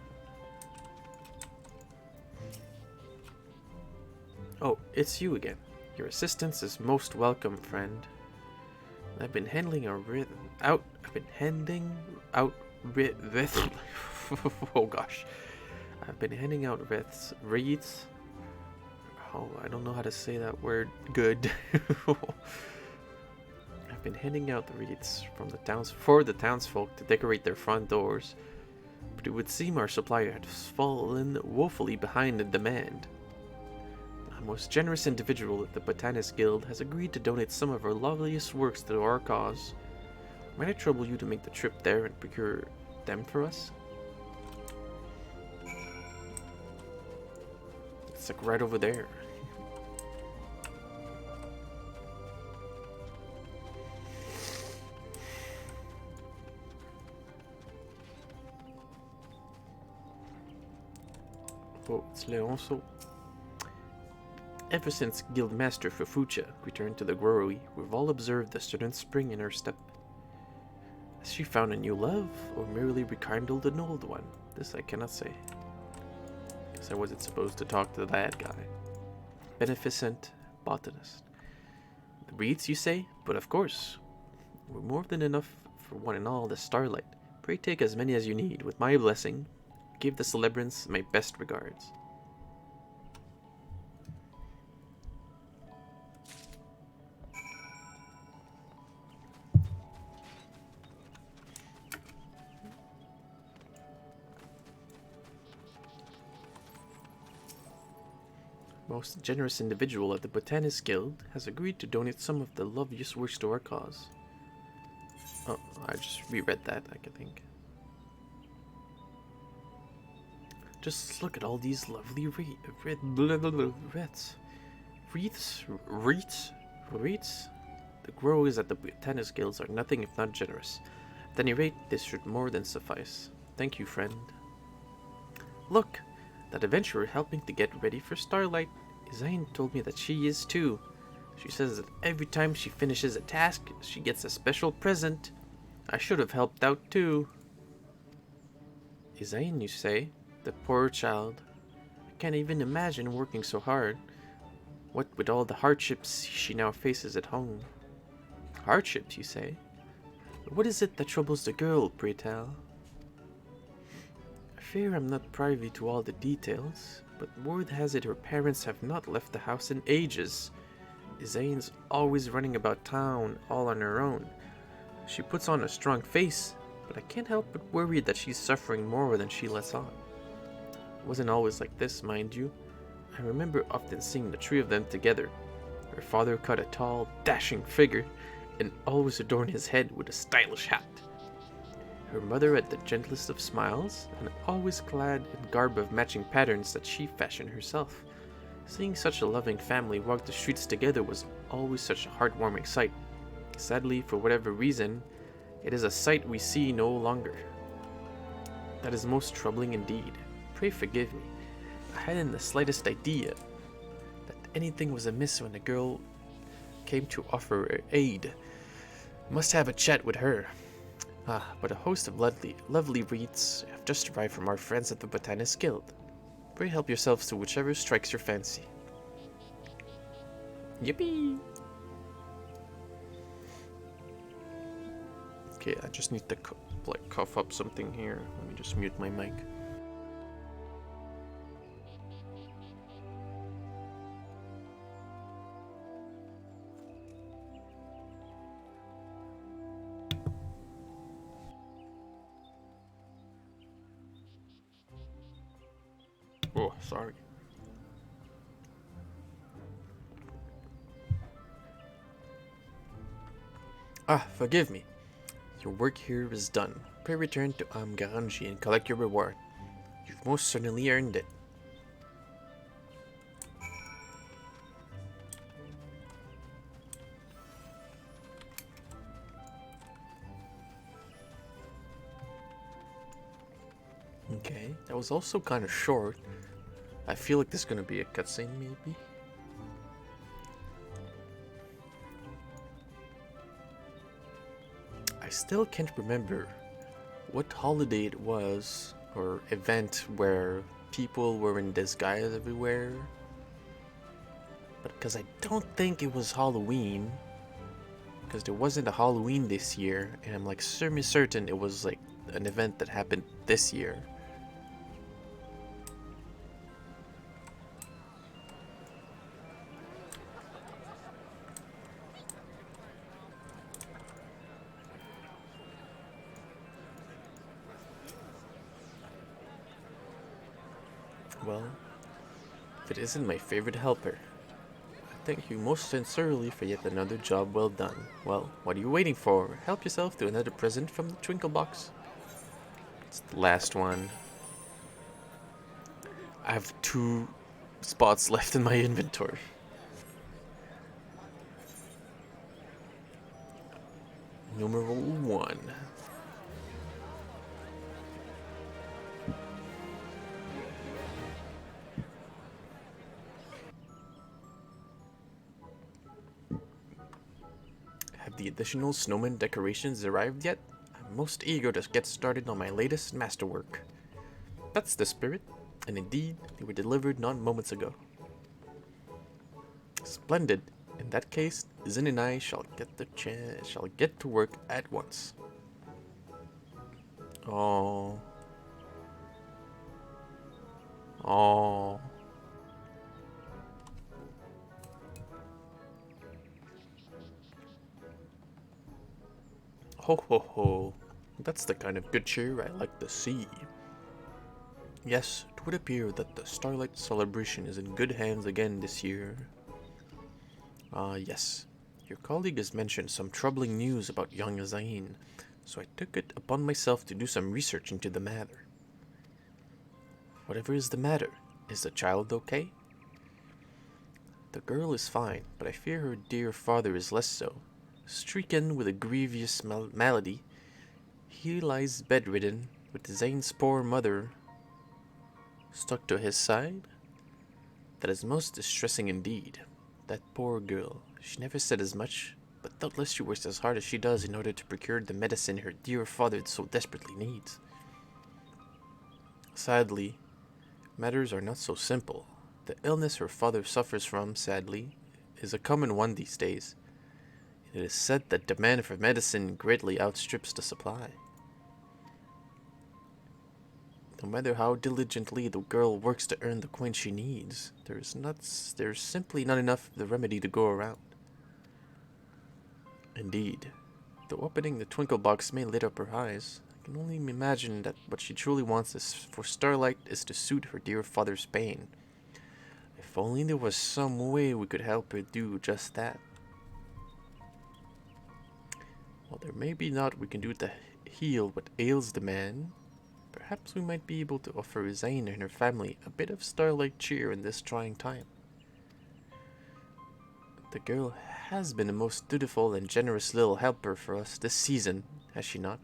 A: Oh, it's you again. Your assistance is most welcome, friend. I've been handing out oh gosh. I've been handing out wreaths. Oh, I don't know how to say that word good. I've been handing out the wreaths from the townsfolk to decorate their front doors, but it would seem our supplier has fallen woefully behind in demand. A most generous individual at the Botanist Guild has agreed to donate some of her loveliest works to our cause. Might I trouble you to make the trip there and procure them for us? It's like right over there. Oh, it's Leonso. Ever since Guildmaster Fufucha returned to the Groi, we've all observed a certain spring in her step. Has she found a new love, or merely rekindled an old one? This I cannot say. Guess I wasn't supposed to talk to that guy. Beneficent botanist. The wreaths, you say? But of course. We're more than enough for one and all the starlight. Pray take as many as you need. With my blessing, give the celebrants my best regards. Most generous individual at the Botanist Guild has agreed to donate some of the loveliest works to our cause. Oh, I just reread that, I think. Just look at all these lovely wreaths. Wreaths? The growers at the Botanist Guilds are nothing if not generous. At any rate, this should more than suffice. Thank you, friend. Look! That adventurer helping to get ready for Starlight. Zayn told me that she is too. She says that every time she finishes a task, she gets a special present. I should have helped out too. Zayn, you say? The poor child. I can't even imagine working so hard. What with all the hardships she now faces at home. Hardships, you say? But what is it that troubles the girl, pray tell? I fear I'm not privy to all the details, but word has it her parents have not left the house in ages. Zane's always running about town all on her own. She puts on a strong face, but I can't help but worry that she's suffering more than she lets on. It wasn't always like this, mind you. I remember often seeing the three of them together. Her father cut a tall, dashing figure, and always adorned his head with a stylish hat. Her mother had the gentlest of smiles, and always clad in garb of matching patterns that she fashioned herself. Seeing such a loving family walk the streets together was always such a heartwarming sight. Sadly, for whatever reason, it is a sight we see no longer. That is most troubling indeed. Pray forgive me. I hadn't the slightest idea that anything was amiss when the girl came to offer her aid. Must have a chat with her. But a host of lovely wreaths have just arrived from our friends at the Botanist Guild. Pray help yourselves to whichever strikes your fancy. Yippee! Okay, I just need to cough up something here. Let me just mute my mic. Oh, sorry. Forgive me. Your work here is done. Pray return to Garanji and collect your reward. You've most certainly earned it. Okay, that was also kind of short. I feel like there's gonna be a cutscene, maybe. I still can't remember what holiday it was or event where people were in disguise everywhere. But because I don't think it was Halloween, because there wasn't a Halloween this year, and I'm like semi-certain it was like an event that happened this year. Well, if it isn't my favorite helper, I thank you most sincerely for yet another job well done. Well, what are you waiting for? Help yourself to another present from the Twinkle Box. It's the last one. I have 2 spots left in my inventory. Numero 1. Have the additional snowman decorations arrived yet? I'm most eager to get started on my latest masterwork. That's the spirit, and indeed, they were delivered not moments ago. Splendid. In that case, Zin and I shall get to work at once. Oh. Oh. Ho ho ho. That's the kind of good cheer I like to see. Yes, it would appear that the Starlight Celebration is in good hands again this year. Yes. Your colleague has mentioned some troubling news about young Zain, so I took it upon myself to do some research into the matter. Whatever is the matter, is the child okay? The girl is fine, but I fear her dear father is less so. Stricken with a grievous malady, he lies bedridden, with Zane's poor mother stuck to his side. That is most distressing indeed. That poor girl. She never said as much, but doubtless she works as hard as she does in order to procure the medicine her dear father so desperately needs. Sadly, matters are not so simple. The illness her father suffers from, sadly, is a common one these days. It is said that demand for medicine greatly outstrips the supply. No matter how diligently the girl works to earn the coin she needs, there's simply not enough of the remedy to go around. Indeed, though opening the twinkle box may lit up her eyes, I can only imagine that what she truly wants is for Starlight is to soothe her dear father's pain. If only there was some way we could help her do just that. While there may be naught we can do to heal what ails the man, perhaps we might be able to offer Zane and her family a bit of Starlight cheer in this trying time. The girl has been a most dutiful and generous little helper for us this season, has she not?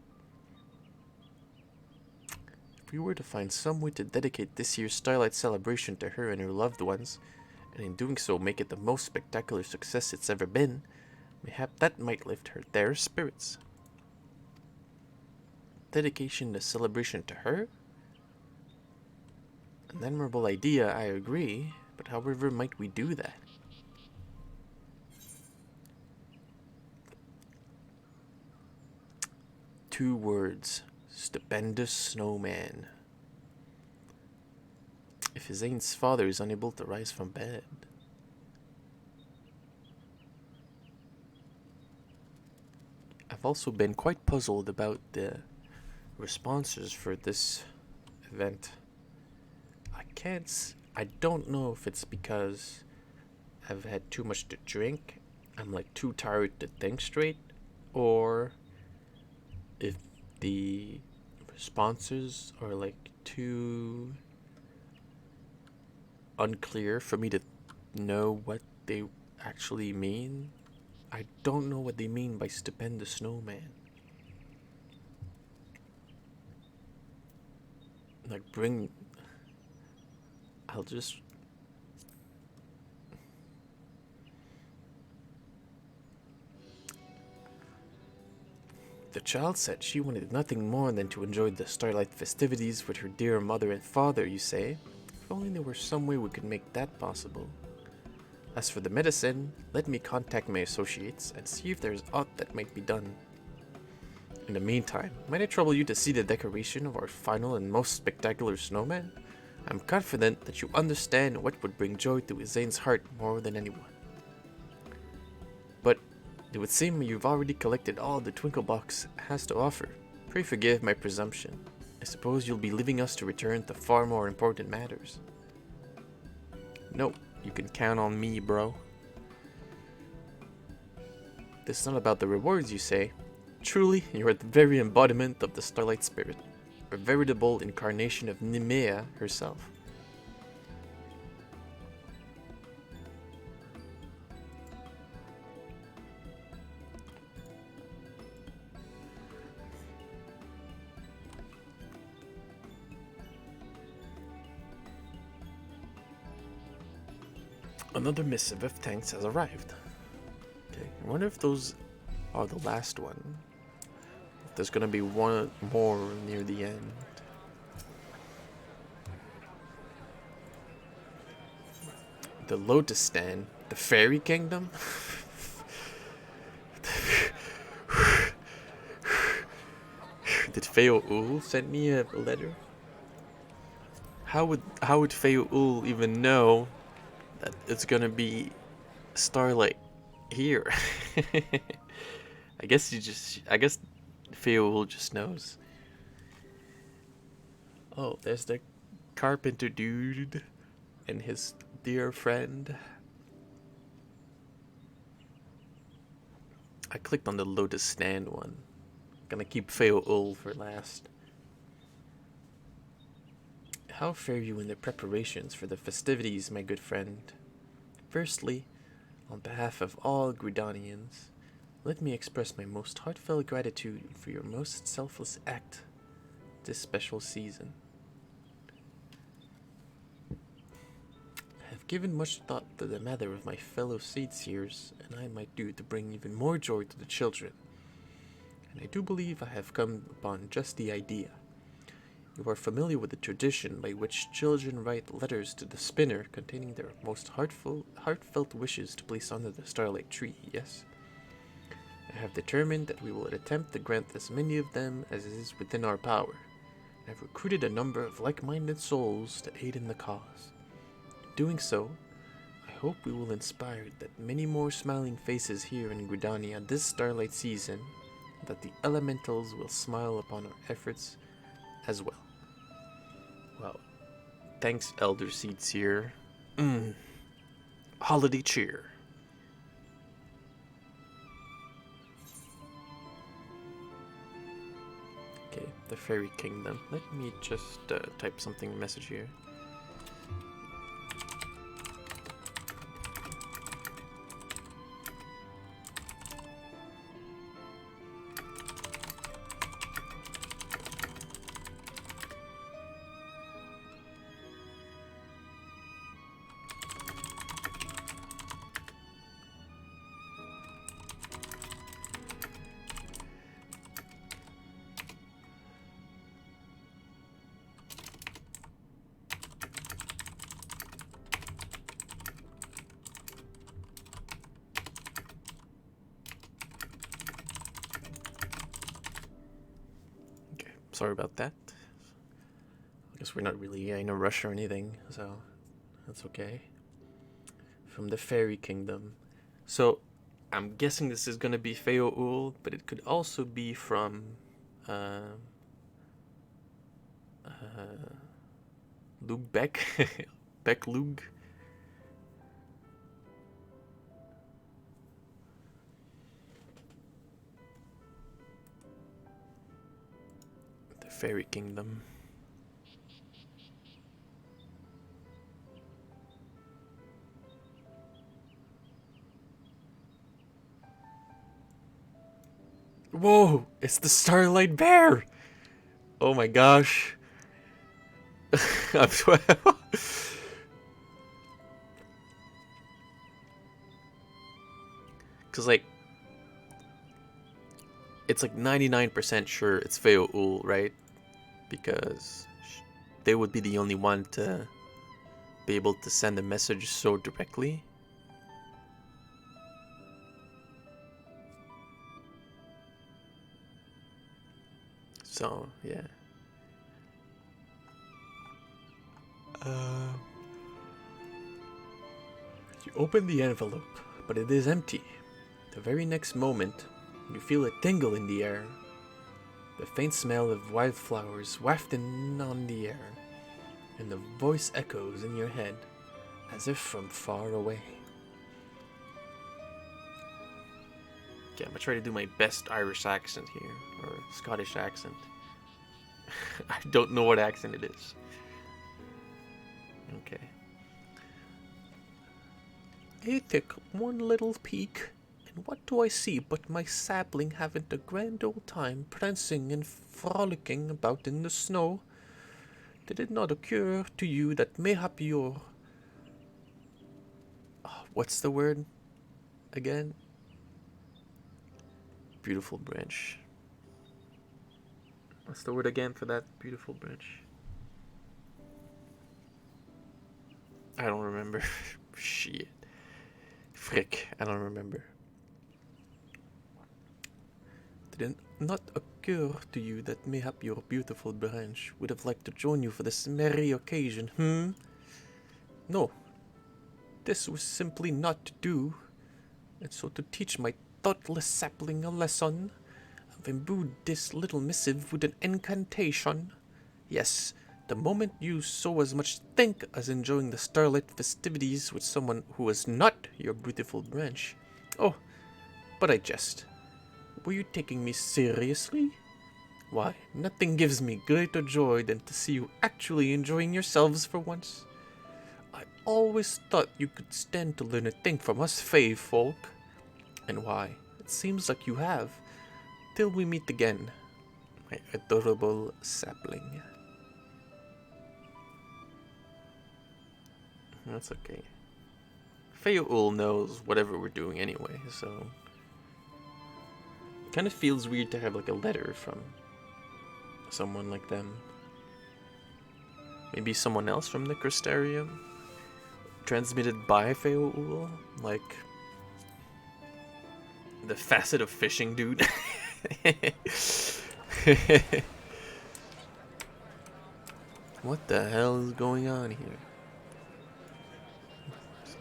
A: If we were to find some way to dedicate this year's Starlight Celebration to her and her loved ones, and in doing so make it the most spectacular success it's ever been, mayhap that might lift their spirits. Dedication the celebration to her? An admirable idea, I agree, but however might we do that? Two words. Stupendous snowman. If Zane's father is unable to rise from bed. I've also been quite puzzled about the responses for this event. I don't know if it's because I've had too much to drink, I'm like too tired to think straight, or if the responses are like too unclear for me to know what they actually mean. I don't know what they mean by stupendous snowman. Like I'll just... The child said she wanted nothing more than to enjoy the Starlight festivities with her dear mother and father, you say? If only there were some way we could make that possible. As for the medicine, let me contact my associates and see if there's aught that might be done. In the meantime, might I trouble you to see the decoration of our final and most spectacular snowman? I'm confident that you understand what would bring joy to Zane's heart more than anyone. But it would seem you've already collected all the Twinkle Box has to offer. Pray forgive my presumption. I suppose you'll be leaving us to return to far more important matters. No, you can count on me, bro. This is not about the rewards, you say? Truly, you are the very embodiment of the Starlight Spirit, a veritable incarnation of Nemea herself. Another missive of thanks has arrived. Okay, I wonder if those are the last one. If there's gonna be one more near the end. The Lotus Stand, the Fairy Kingdom. Did Feo send me a letter? How would Feo even know that it's gonna be Starlight here? I guess Feo just knows. Oh, there's the carpenter dude and his dear friend. I clicked on the Lotus Stand one. Gonna keep Feo for last. How fare you in the preparations for the festivities, my good friend? Firstly, on behalf of all Gridanians, let me express my most heartfelt gratitude for your most selfless act this special season. I have given much thought to the matter of my fellow Seedseers, and I might do to bring even more joy to the children. And I do believe I have come upon just the idea. You are familiar with the tradition by which children write letters to the spinner containing their most heartfelt wishes to place under the Starlight Tree, yes? I have determined that we will attempt to grant as many of them as is within our power. I have recruited a number of like-minded souls to aid in the cause. In doing so, I hope we will inspire that many more smiling faces here in Gridania this starlight season, and that the elementals will smile upon our efforts as well. Wow. Thanks, Elder Seeds here. Holiday cheer. Okay, the Fairy Kingdom. Let me just type something in message here. Sorry about that. I guess we're not really in a rush or anything, so that's okay. From the Fairy Kingdom. So, I'm guessing this is gonna be Feoul, but it could also be from Lug Beck. Beck Lug. The Fairy Kingdom. Whoa! It's the Starlight Bear! Oh my gosh. I'm Cause like it's like 99% sure it's Feoul, right? Because they would be the only one to be able to send a message so directly. So, yeah. You open the envelope, but it is empty. The very next moment, you feel a tingle in the air. The faint smell of wildflowers wafting on the air, and the voice echoes in your head as if from far away. Okay, I'm gonna try to do my best Irish accent here, or Scottish accent. I don't know what accent it is. Okay. I take one little peek, and what do I see but my sapling having a grand old time prancing and frolicking about in the snow? Did it not occur to you that mayhap your... what's the word again? Beautiful branch. What's the word again for that beautiful branch? I don't remember. Shit. Frick, I don't remember. Did it not occur to you that mayhap your beautiful branch would have liked to join you for this merry occasion, No. This was simply not to do. And so to teach my thoughtless sapling a lesson, I've imbued this little missive with an incantation. Yes, the moment you so as much think as enjoying the starlight festivities with someone who is not your beautiful branch. Oh, but I jest. Were you taking me seriously? Why, nothing gives me greater joy than to see you actually enjoying yourselves for once. I always thought you could stand to learn a thing from us Fae folk. And why, it seems like you have. Till we meet again, my adorable sapling. That's okay. Feoul knows whatever we're doing anyway, so... It kind of feels weird to have like a letter from someone like them. Maybe someone else from the Crystarium? Transmitted by Feoul? Like the facet of fishing dude? What the hell is going on here?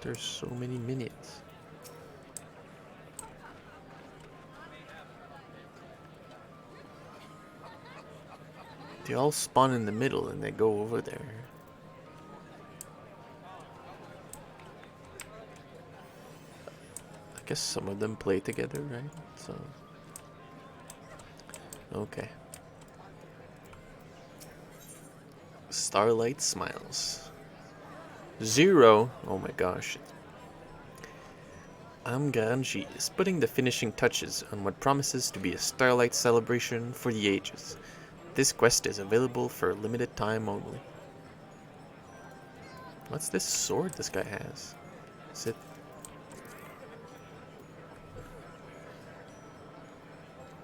A: There's so many minions. They all spawn in the middle and they go over there. I guess some of them play together, right? So, okay. Starlight smiles. 0. Oh my gosh. Amgaranji is putting the finishing touches on what promises to be a Starlight Celebration for the ages. This quest is available for a limited time only. What's this sword this guy has? Is it...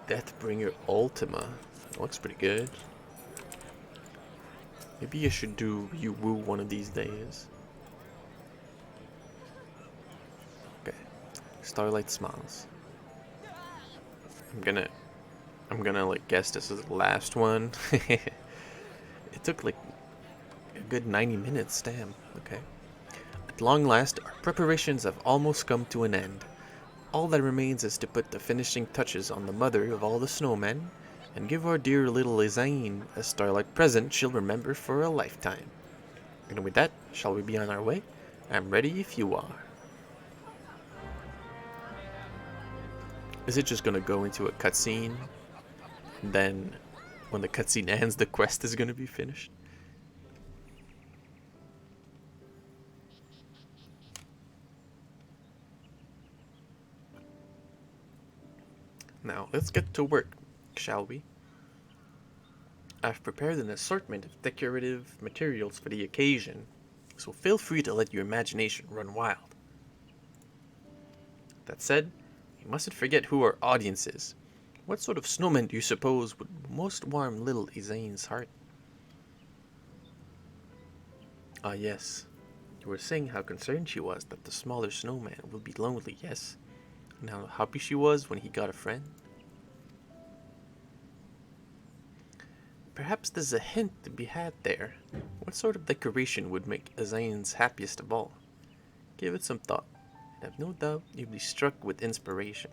A: Deathbringer Ultima. Looks pretty good. Maybe you should do Yu Wu one of these days. Okay. Starlight smiles. I'm gonna like guess this is the last one. It took like a good 90 minutes, damn. Okay. At long last, our preparations have almost come to an end. All that remains is to put the finishing touches on the mother of all the snowmen, and give our dear little Lizaine a Starlight present she'll remember for a lifetime. And with that, shall we be on our way? I'm ready if you are. Is it just gonna go into a cutscene? And then, when the cutscene ends, the quest is gonna be finished? Now, let's get to work, shall we? I've prepared an assortment of decorative materials for the occasion, so feel free to let your imagination run wild. That said, you mustn't forget who our audience is. What sort of snowman do you suppose would most warm little Izaine's heart? Ah yes, you were saying how concerned she was that the smaller snowman would be lonely, yes? And how happy she was when he got a friend? Perhaps there's a hint to be had there. What sort of decoration would make Izaine's happiest of all? Give it some thought, and I've no doubt you'll be struck with inspiration.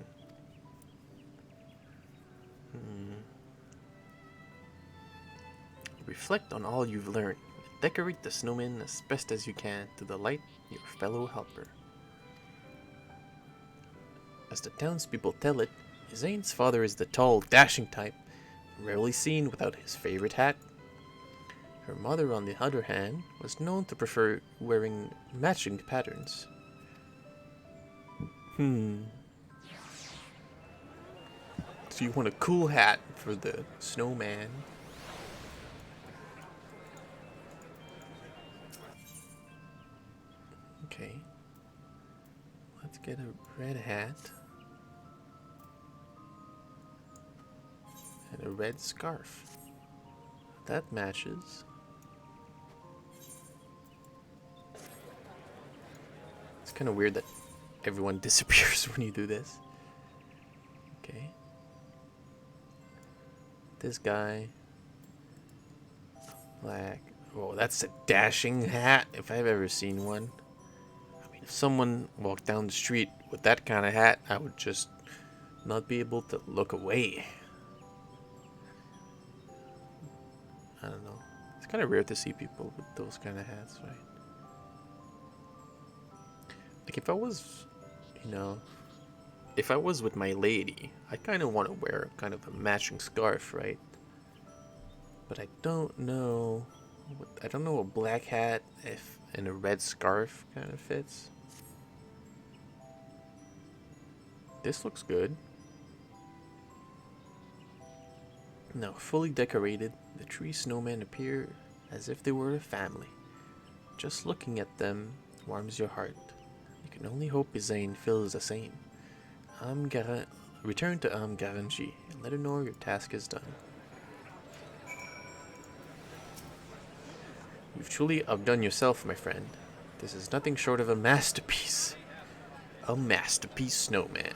A: Reflect on all you've learned. Decorate the snowman as best as you can to delight your fellow helper. As the townspeople tell it, Izaine's father is the tall, dashing type, rarely seen without his favorite hat. Her mother, on the other hand, was known to prefer wearing matching patterns. So you want a cool hat for the snowman? Okay. Let's get a red hat. And a red scarf. That matches. It's kind of weird that everyone disappears when you do this. Okay. This guy. Black. Oh, that's a dashing hat if I've ever seen one. I mean, if someone walked down the street with that kind of hat, I would just not be able to look away. I don't know. It's kind of rare to see people with those kind of hats, right? Like if I was, if I was with my lady, I kind of want to wear kind of a matching scarf, right? But I don't know. I don't know a black hat if and a red scarf kind of fits. This looks good. Now, fully decorated, the three snowmen appear as if they were a family. Just looking at them warms your heart. You can only hope Izaine feels the same. Return to Amgaranji and let her know your task is done. You've truly outdone yourself, my friend. This is nothing short of a masterpiece. A masterpiece snowman.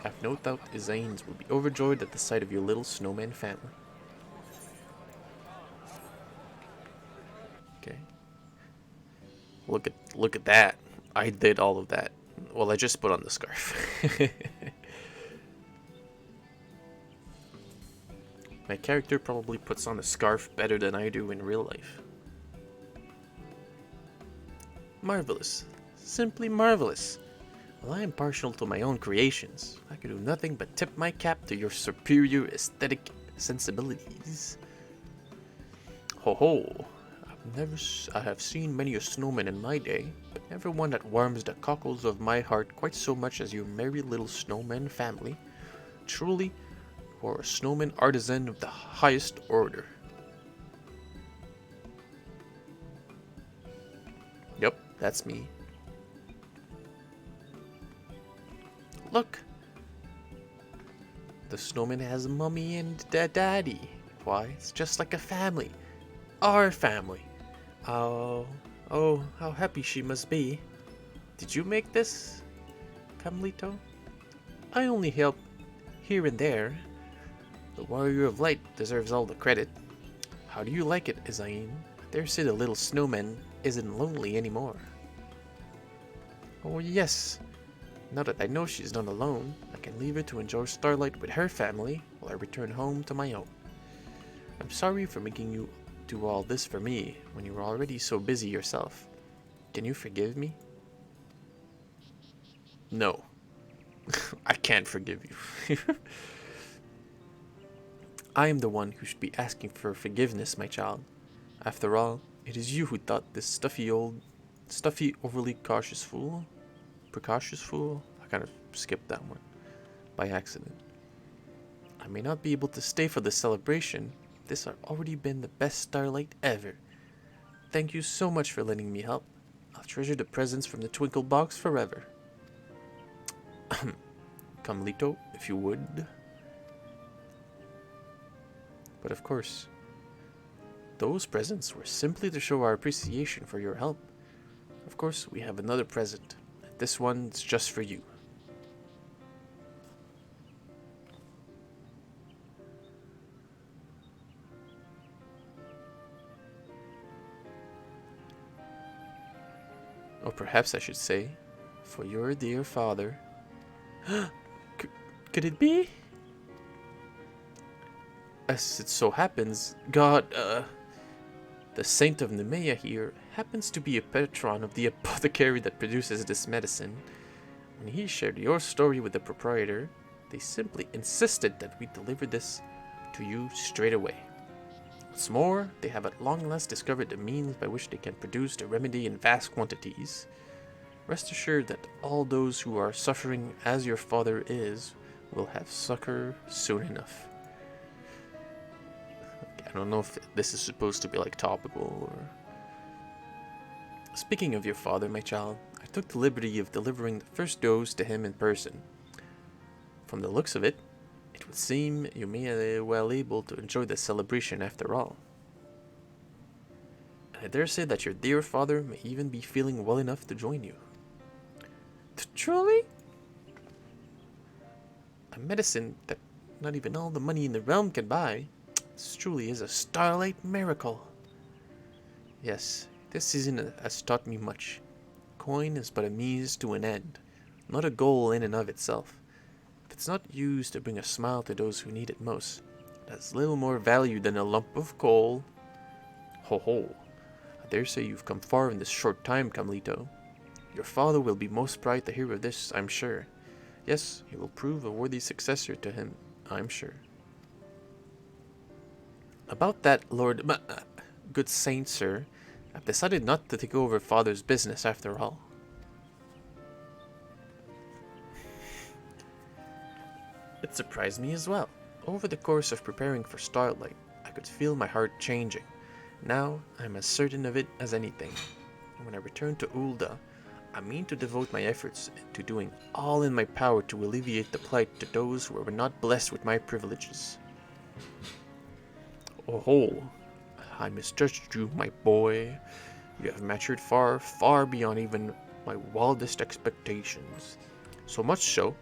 A: I've no doubt Isaines will be overjoyed at the sight of your little snowman family. Okay. Look at that. I did all of that. Well, I just put on the scarf. My character probably puts on a scarf better than I do in real life. Marvelous. Simply marvelous. While I am partial to my own creations, I could do nothing but tip my cap to your superior aesthetic sensibilities. Ho ho. I have seen many a snowman in my day, but never one that warms the cockles of my heart quite so much as your merry little snowman family. Truly, you are a snowman artisan of the highest order. Yep, that's me. Look! The snowman has a mummy and daddy. Why, it's just like a family. Our family. Oh, how happy she must be. Did you make this, Camlito? I only help here and there. The Warrior of Light deserves all the credit. How do you like it, Isaine? I dare say the little snowman isn't lonely anymore. Oh yes. Now that I know she's not alone, I can leave her to enjoy Starlight with her family while I return home to my own. I'm sorry for making you do all this for me when you were already so busy yourself. Can you forgive me? No. I can't forgive you. I am the one who should be asking for forgiveness, my child. After all, it is you who taught this stuffy, overly precocious fool? I kind of skipped that one by accident. I may not be able to stay for the celebration. This has already been the best Starlight ever. Thank you so much for letting me help. I'll treasure the presents from the Twinkle Box forever. Come, Lito, if you would. But of course, those presents were simply to show our appreciation for your help. Of course, we have another present. This one's just for you. Or perhaps I should say, for your dear father. Could it be? As it so happens, the saint of Nemea here, happens to be a patron of the apothecary that produces this medicine. When he shared your story with the proprietor, they simply insisted that we deliver this to you straight away. What's more, they have at long last discovered the means by which they can produce the remedy in vast quantities. Rest assured that all those who are suffering as your father is will have succor soon enough. I don't know if this is supposed to be like topical or... Speaking of your father, my child, I took the liberty of delivering the first dose to him in person. From the looks of it, it would seem you may well able to enjoy the celebration after all. And I dare say that your dear father may even be feeling well enough to join you. Truly? A medicine that not even all the money in the realm can buy. This truly is a Starlight miracle. Yes, this season has taught me much. Coin is but a means to an end, not a goal in and of itself. If it's not used to bring a smile to those who need it most, it has little more value than a lump of coal. Ho ho, I dare say you've come far in this short time, Camlito. Your father will be most proud to hear of this, I'm sure. Yes, he will prove a worthy successor to him, I'm sure. About that, good saint, sir, I've decided not to take over father's business after all. It surprised me as well. Over the course of preparing for Starlight, I could feel my heart changing. Now, I'm as certain of it as anything. And when I return to Ul'dah, I mean to devote my efforts to doing all in my power to alleviate the plight to those who are not blessed with my privileges. Oh, I misjudged you, my boy. You have matured far, far beyond even my wildest expectations. So much so,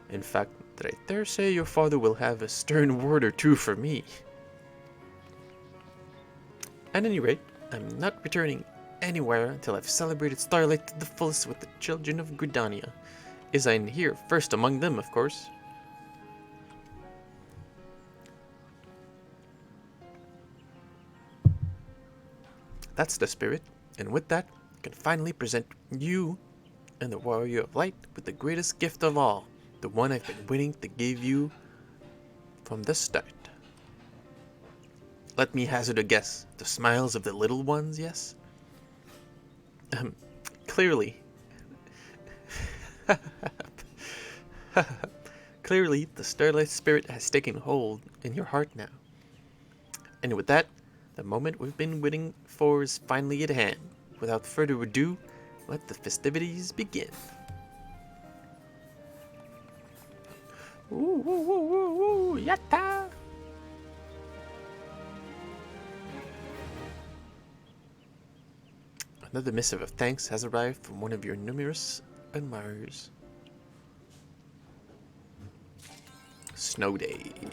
A: in fact, that I dare say your father will have a stern word or two for me. At any rate, I'm not returning anywhere until I've celebrated Starlight to the fullest with the children of Gridania. Is I here first among them, of course. That's the spirit, and with that, I can finally present you and the Warrior of Light with the greatest gift of all, the one I've been waiting to give you from the start. Let me hazard a guess. The smiles of the little ones, yes? Clearly. Clearly, the Starlight Spirit has taken hold in your heart now. And with that, the moment we've been waiting for is finally at hand. Without further ado, let the festivities begin. Woo, woo, woo, woo, woo, yatta! Another missive of thanks has arrived from one of your numerous admirers. Snow day. And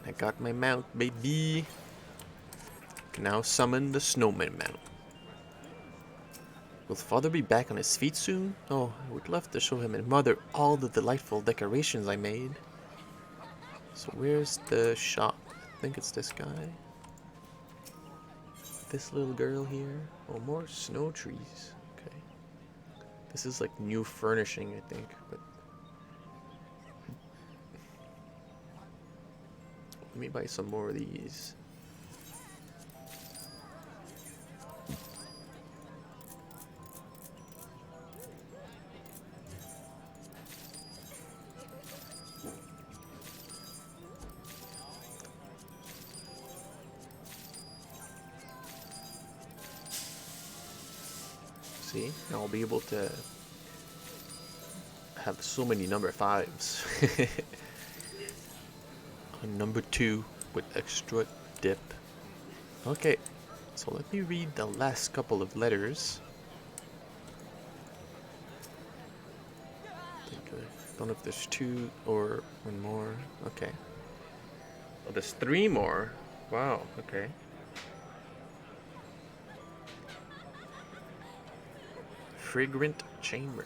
A: I got my mount, baby. Can now summon the snowman mount. Will father be back on his feet soon? Oh, I would love to show him and mother all the delightful decorations I made. So where's the shop? I think it's this guy. This little girl here. Oh, more snow trees. Okay. This is like new furnishing, I think, but let me buy some more of these. See, now I'll be able to have so many number 5s. On number 2 with extra dip. Okay, so let me read the last couple of letters. I don't know if there's 2 or 1 more. Okay. Oh, there's 3 more. Wow, okay. Fragrant chamber.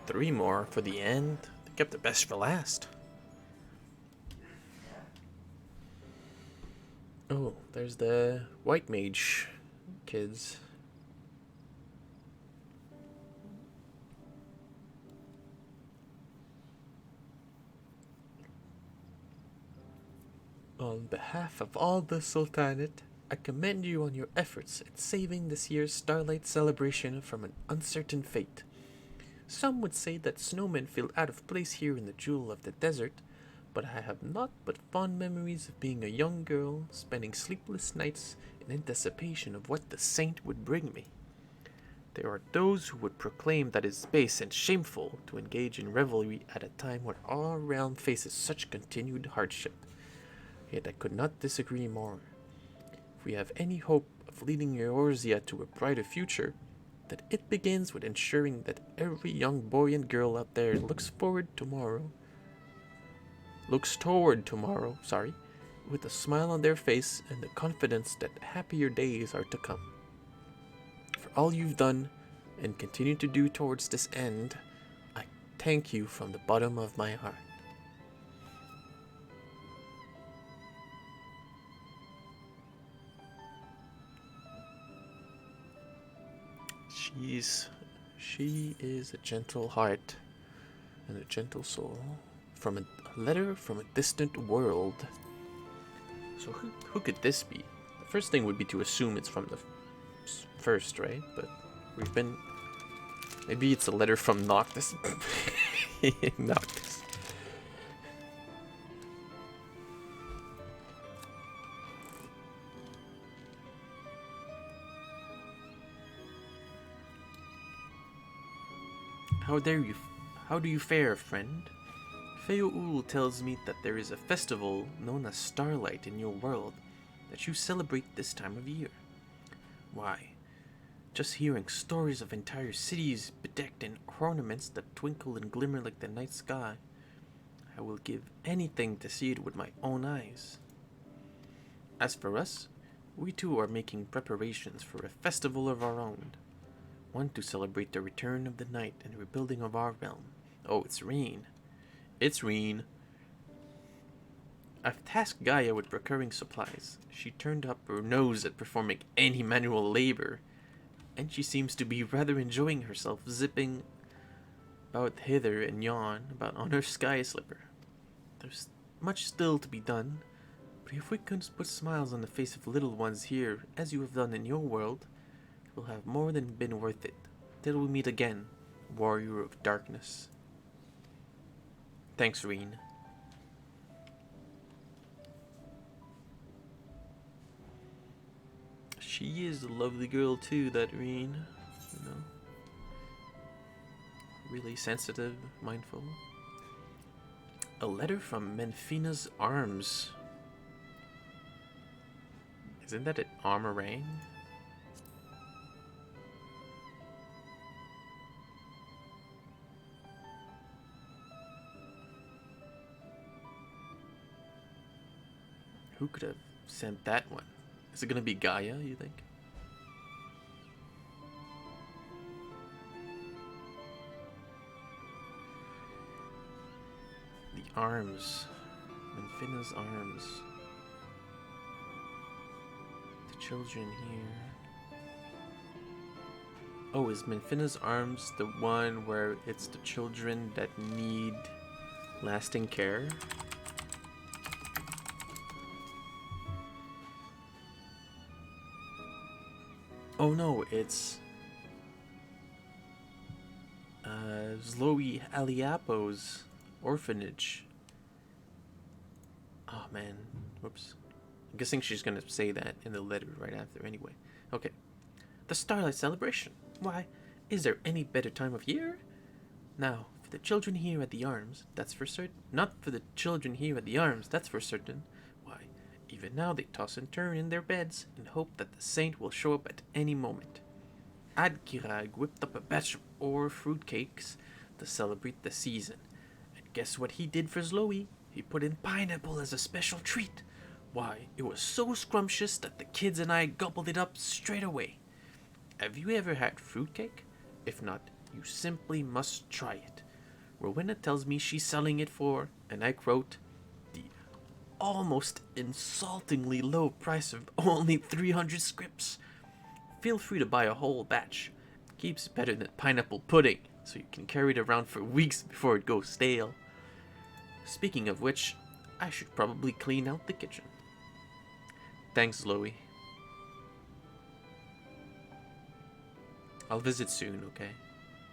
A: 3 more for the end. They kept the best for last. Oh, there's the white mage kids. On behalf of all the Sultanate, I commend you on your efforts at saving this year's Starlight Celebration from an uncertain fate. Some would say that snowmen feel out of place here in the jewel of the desert, but I have naught but fond memories of being a young girl, spending sleepless nights in anticipation of what the saint would bring me. There are those who would proclaim that it is base and shameful to engage in revelry at a time when our realm faces such continued hardship. Yet I could not disagree more. If we have any hope of leading Eorzea to a brighter future, that it begins with ensuring that every young boy and girl out there looks toward tomorrow, with a smile on their face and the confidence that happier days are to come. For all you've done and continue to do towards this end, I thank you from the bottom of my heart. She is a gentle heart and a gentle soul from a letter from a distant world. So who could this be? The first thing would be to assume it's from the first, right? But we've been... Maybe it's a letter from Noctis. Noctis. How do you fare, friend? Feoul tells me that there is a festival known as Starlight in your world that you celebrate this time of year. Why, just hearing stories of entire cities bedecked in ornaments that twinkle and glimmer like the night sky, I will give anything to see it with my own eyes. As for us, we too are making preparations for a festival of our own. One to celebrate the return of the night and rebuilding of our realm. Oh, it's rain. It's rain. I've tasked Gaia with procuring supplies. She turned up her nose at performing any manual labor, and she seems to be rather enjoying herself zipping about hither and yon about on her sky slipper. There's much still to be done, but if we can put smiles on the face of little ones here, as you have done in your world, it will have more than been worth it. Till we meet again, warrior of darkness. Thanks, Reen. She is a lovely girl too, that Reen. You know, really sensitive, mindful. A letter from Menfina's arms. Isn't that an armorang? Who could have sent that one? Is it gonna be Gaia, you think? The arms. Menfina's arms. The children here. Oh, is Menfina's arms the one where it's the children that need lasting care? Oh no, it's Zloe Aliapo's orphanage. Oh man, whoops. I'm guessing she's gonna say that in the letter right after anyway. Okay. The Starlight Celebration. Why, is there any better time of year? Now, for the children here at the Arms, that's for certain. Not for the children here at the Arms, that's for certain. Why, even now they toss and turn in their beds and hope that the saint will show up at any moment. Adkirag whipped up a batch of ore fruitcakes to celebrate the season. And guess what he did for Zloe? He put in pineapple as a special treat. Why, it was so scrumptious that the kids and I gobbled it up straight away. Have you ever had fruitcake? If not, you simply must try it. Rowena tells me she's selling it for, and I quote, the almost insultingly low price of only 300 scrips. Feel free to buy a whole batch. It keeps better than pineapple pudding, so you can carry it around for weeks before it goes stale. Speaking of which, I should probably clean out the kitchen. Thanks, Zloe. I'll visit soon, okay?